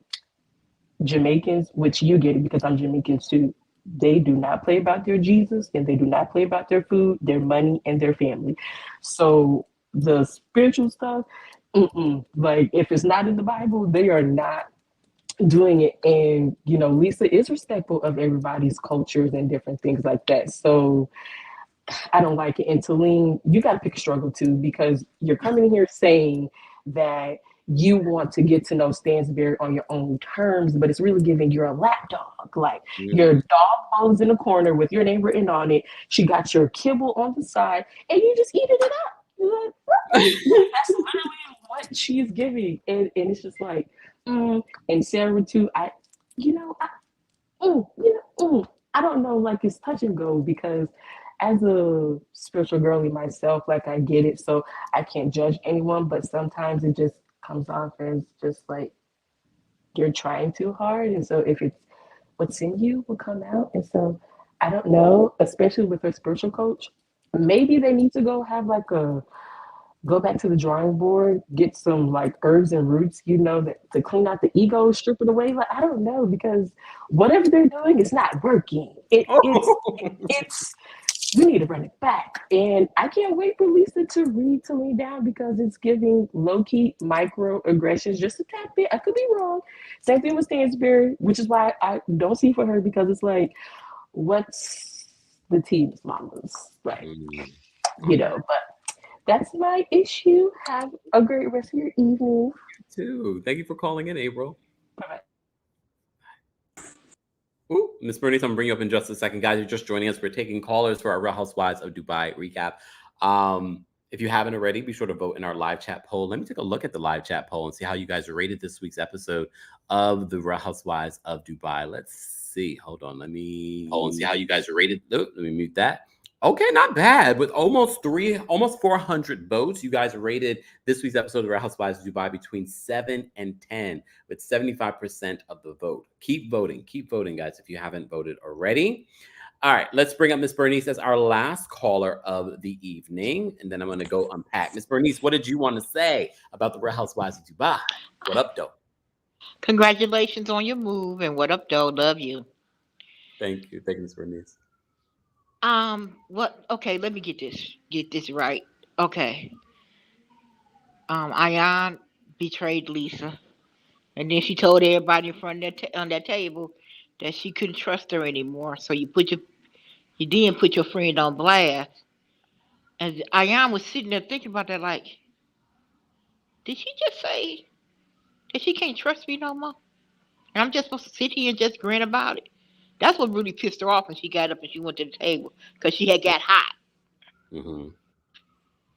Speaker 12: Jamaicans, which you get it because I'm Jamaican too, they do not play about their Jesus and they do not play about their food, their money, and their family. So the spiritual stuff, like if it's not in the Bible, they are not doing it. And, you know, Lisa is respectful of everybody's cultures and different things like that. So I don't like it. And Taleen, you got to pick a struggle too, because you're coming in here saying that you want to get to know Stansberry on your own terms, but it's really giving you're a lapdog. Like your dog bones in the corner with your name written on it. She got your kibble on the side and you just eating it up. Like, that's literally what she is giving. And it's just like, and Sara too, you know, I don't know, like it's touch and go because as a spiritual girly myself, like I get it, so I can't judge anyone, but sometimes it just comes off as just like you're trying too hard. And so if it's what's in you will come out. And so I don't know, especially with her spiritual coach, maybe they need to go back to the drawing board, get some like herbs and roots, that to clean out the ego, strip it away. Like I don't know, because whatever they're doing is not working. It's we need to run it back. And I can't wait for Lisa to read to me down because it's giving low-key microaggressions just a tad bit. I could be wrong. Same thing with Stansbury, which is why I don't see for her, because it's like, what's the tea, Miss Mamas? Right. But that's my issue. Have a great rest of your evening.
Speaker 1: You too. Thank you for calling in, April.
Speaker 12: Bye-bye.
Speaker 1: Ooh, Miss Bernice, I'm gonna bring you up in just a second. Guys, you're just joining us. We're taking callers for our Real Housewives of Dubai recap. If you haven't already, be sure to vote in our live chat poll. Let me take a look at the live chat poll and see how you guys rated this week's episode of the Real Housewives of Dubai. Let's see. Hold on. Let me see how you guys rated. Let me mute that. Okay, not bad. With almost 400 votes, you guys rated this week's episode of Real Housewives of Dubai between 7 and 10, with 75% of the vote. Keep voting, guys, if you haven't voted already. All right, let's bring up Miss Bernice as our last caller of the evening, and then I'm going to go unpack. Miss Bernice, what did you want to say about the Real Housewives of Dubai? What up, though?
Speaker 13: Congratulations on your move, and what up, though? Love you.
Speaker 1: Thank you, Miss Bernice.
Speaker 13: Okay, let me get this right. Okay. Ayan betrayed Lisa, and then she told everybody in front of on that table that she couldn't trust her anymore. So you didn't put your friend on blast. And Ayan was sitting there thinking about that, like, did she just say that she can't trust me no more? And I'm just supposed to sit here and just grin about it? That's what really pissed her off when she got up and she went to the table, because she had got hot.
Speaker 1: Mm-hmm.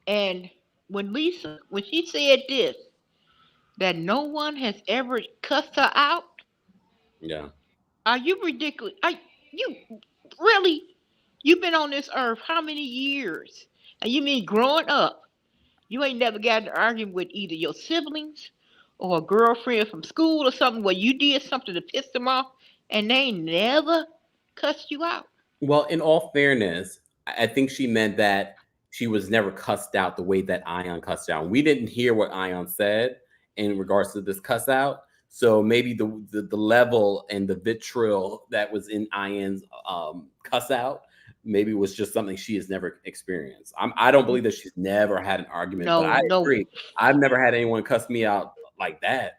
Speaker 13: And when she said this, that no one has ever cussed her out.
Speaker 1: Yeah.
Speaker 13: Are you ridiculous? You've been on this earth how many years? And you mean growing up, you ain't never got to argue with either your siblings or a girlfriend from school or something where you did something to piss them off and they never cussed you out?
Speaker 1: Well, in all fairness, I think she meant that she was never cussed out the way that Ayan cussed out. We didn't hear what Ayan said in regards to this cuss out. So maybe the level and the vitriol that was in Ayan's cuss out maybe was just something she has never experienced. I don't believe that she's never had an argument, but I agree. I've never had anyone cuss me out like that.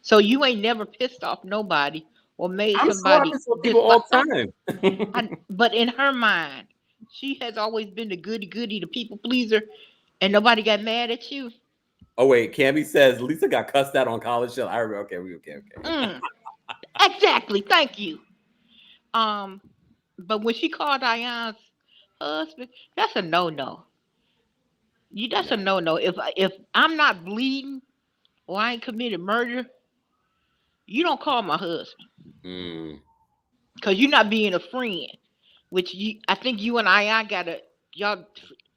Speaker 13: So you ain't never pissed off nobody or made
Speaker 1: I'm
Speaker 13: somebody.
Speaker 1: People all the time.
Speaker 13: But in her mind, she has always been the goody, the people pleaser, and nobody got mad at you.
Speaker 1: Oh wait, Cammy says Lisa got cussed out on college show. Okay.
Speaker 13: Exactly. Thank you. But when she called Ayan's husband, that's a no-no. That's a no-no. If I'm not bleeding or I ain't committed murder, you don't call my husband. Because you're not being a friend. Which I think you and Ayan y'all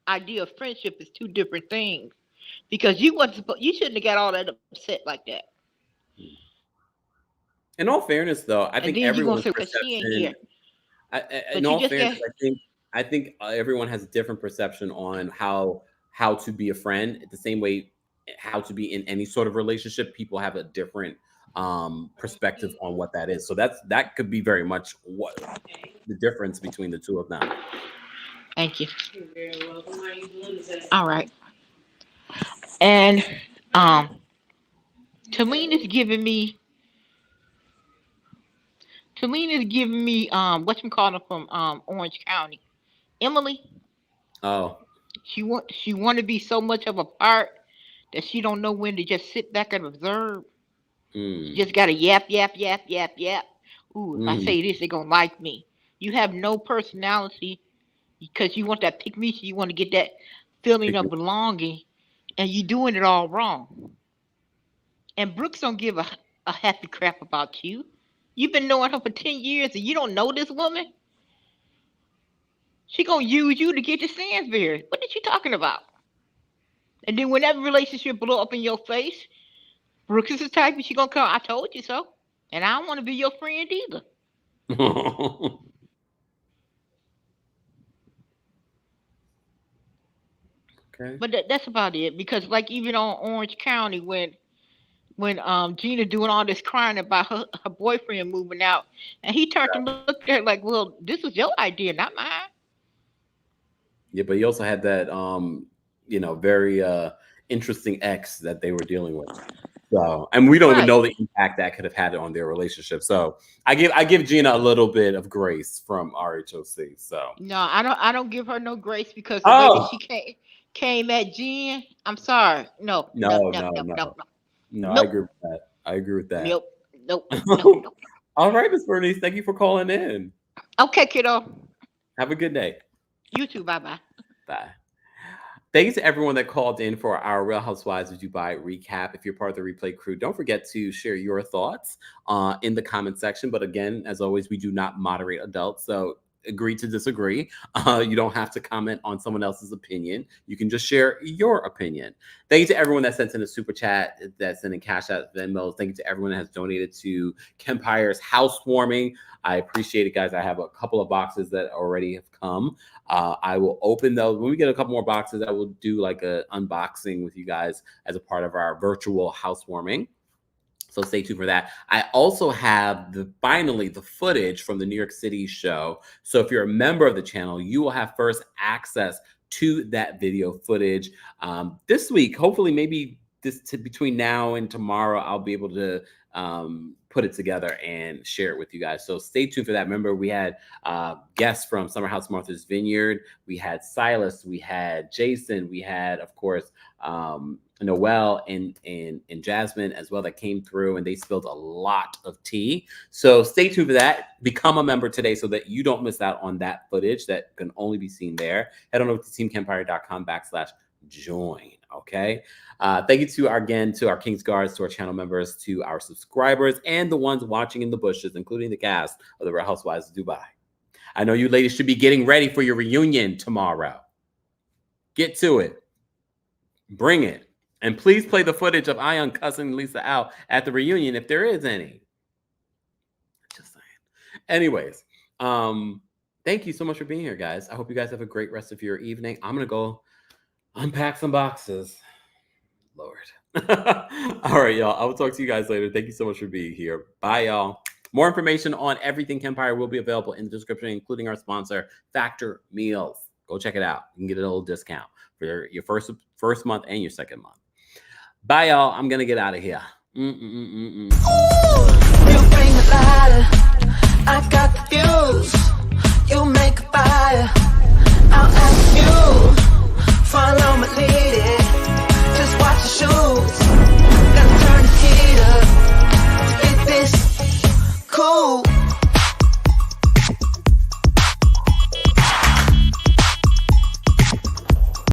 Speaker 13: idea of friendship is two different things. Because you shouldn't have got all that upset like that.
Speaker 1: In all fairness, though, I think everyone's perception. In all fairness, I think everyone has a different perception on how to be a friend. The same way, how to be in any sort of relationship, people have a different perspective on what that is. So that could be very much what the difference between the two of them.
Speaker 13: Thank you. You're very welcome. How are you doing today? All right. And Taleen is giving me whatchamacallit from Orange County. Emily.
Speaker 1: Oh.
Speaker 13: She want to be so much of a part that she don't know when to just sit back and observe. She just gotta yap. Ooh, if I say this, they're gonna like me. You have no personality because you want that pick me, so you want to get that feeling of belonging, and you're doing it all wrong. And Brooks don't give a happy crap about you. You've been knowing her for 10 years and you don't know this woman? She gonna use you to get to Stansbury. What are you talking about? And then when that relationship blow up in your face, Brooks is the type and she gonna come, I told you so. And I don't want to be your friend either.
Speaker 1: Okay.
Speaker 13: But that's about it. Because like even on Orange County when Gina doing all this crying about her boyfriend moving out, and he turned to look at her like, well, this was your idea, not mine.
Speaker 1: Yeah, but he also had that very interesting ex that they were dealing with. So, and we don't even know the impact that could have had on their relationship. So I give Gina a little bit of grace from RHOC. So
Speaker 13: no, I don't give her no grace because the way that she came at Jen. I'm sorry. No.
Speaker 1: No, I agree with that. I agree with that.
Speaker 13: Nope.
Speaker 1: All right, Miss Bernice, thank you for calling in.
Speaker 13: Okay, kiddo.
Speaker 1: Have a good day.
Speaker 13: You too. Bye.
Speaker 1: Bye. Thank you to everyone that called in for our Real Housewives of Dubai recap. If you're part of the replay crew, don't forget to share your thoughts in the comment section. But again, as always, we do not moderate adults. So agree to disagree. You don't have to comment on someone else's opinion. You can just share your opinion. Thank you to everyone that sent in a super chat, that's sending cash out, Venmos. Thank you to everyone that has donated to Kempire's housewarming. I appreciate it, guys. I have a couple of boxes that already have come. I will open those. When we get a couple more boxes, I will do like an unboxing with you guys as a part of our virtual housewarming. So stay tuned for that. I also have finally the footage from the New York City show. So if you're a member of the channel, you will have first access to that video footage this week. Hopefully, maybe between now and tomorrow, I'll be able to put it together and share it with you guys. So stay tuned for that. Remember, we had guests from Summer House Martha's Vineyard. We had Silas. We had Jason. We had, of course, Noelle and Jasmine as well that came through, and they spilled a lot of tea. So stay tuned for that. Become a member today so that you don't miss out on that footage that can only be seen there. Head on over to TeamKempire.com/join. Okay. Thank you to our King's Guards, to our channel members, to our subscribers, and the ones watching in the bushes, including the cast of the Real Housewives of Dubai. I know you ladies should be getting ready for your reunion tomorrow. Get to it. Bring it. And please play the footage of Ayan cussing Lesa out at the reunion if there is any. Just saying. Anyways, thank you so much for being here, guys. I hope you guys have a great rest of your evening. I'm going to go unpack some boxes. Lord. All right, y'all. I will talk to you guys later. Thank you so much for being here. Bye, y'all. More information on everything Kempire will be available in the description, including our sponsor, Factor Meals. Go check it out. You can get a little discount for your first month and your second month. Bye, y'all. I'm going to get out of here.
Speaker 2: You bring the lighter, I got the fuse. You make a fire.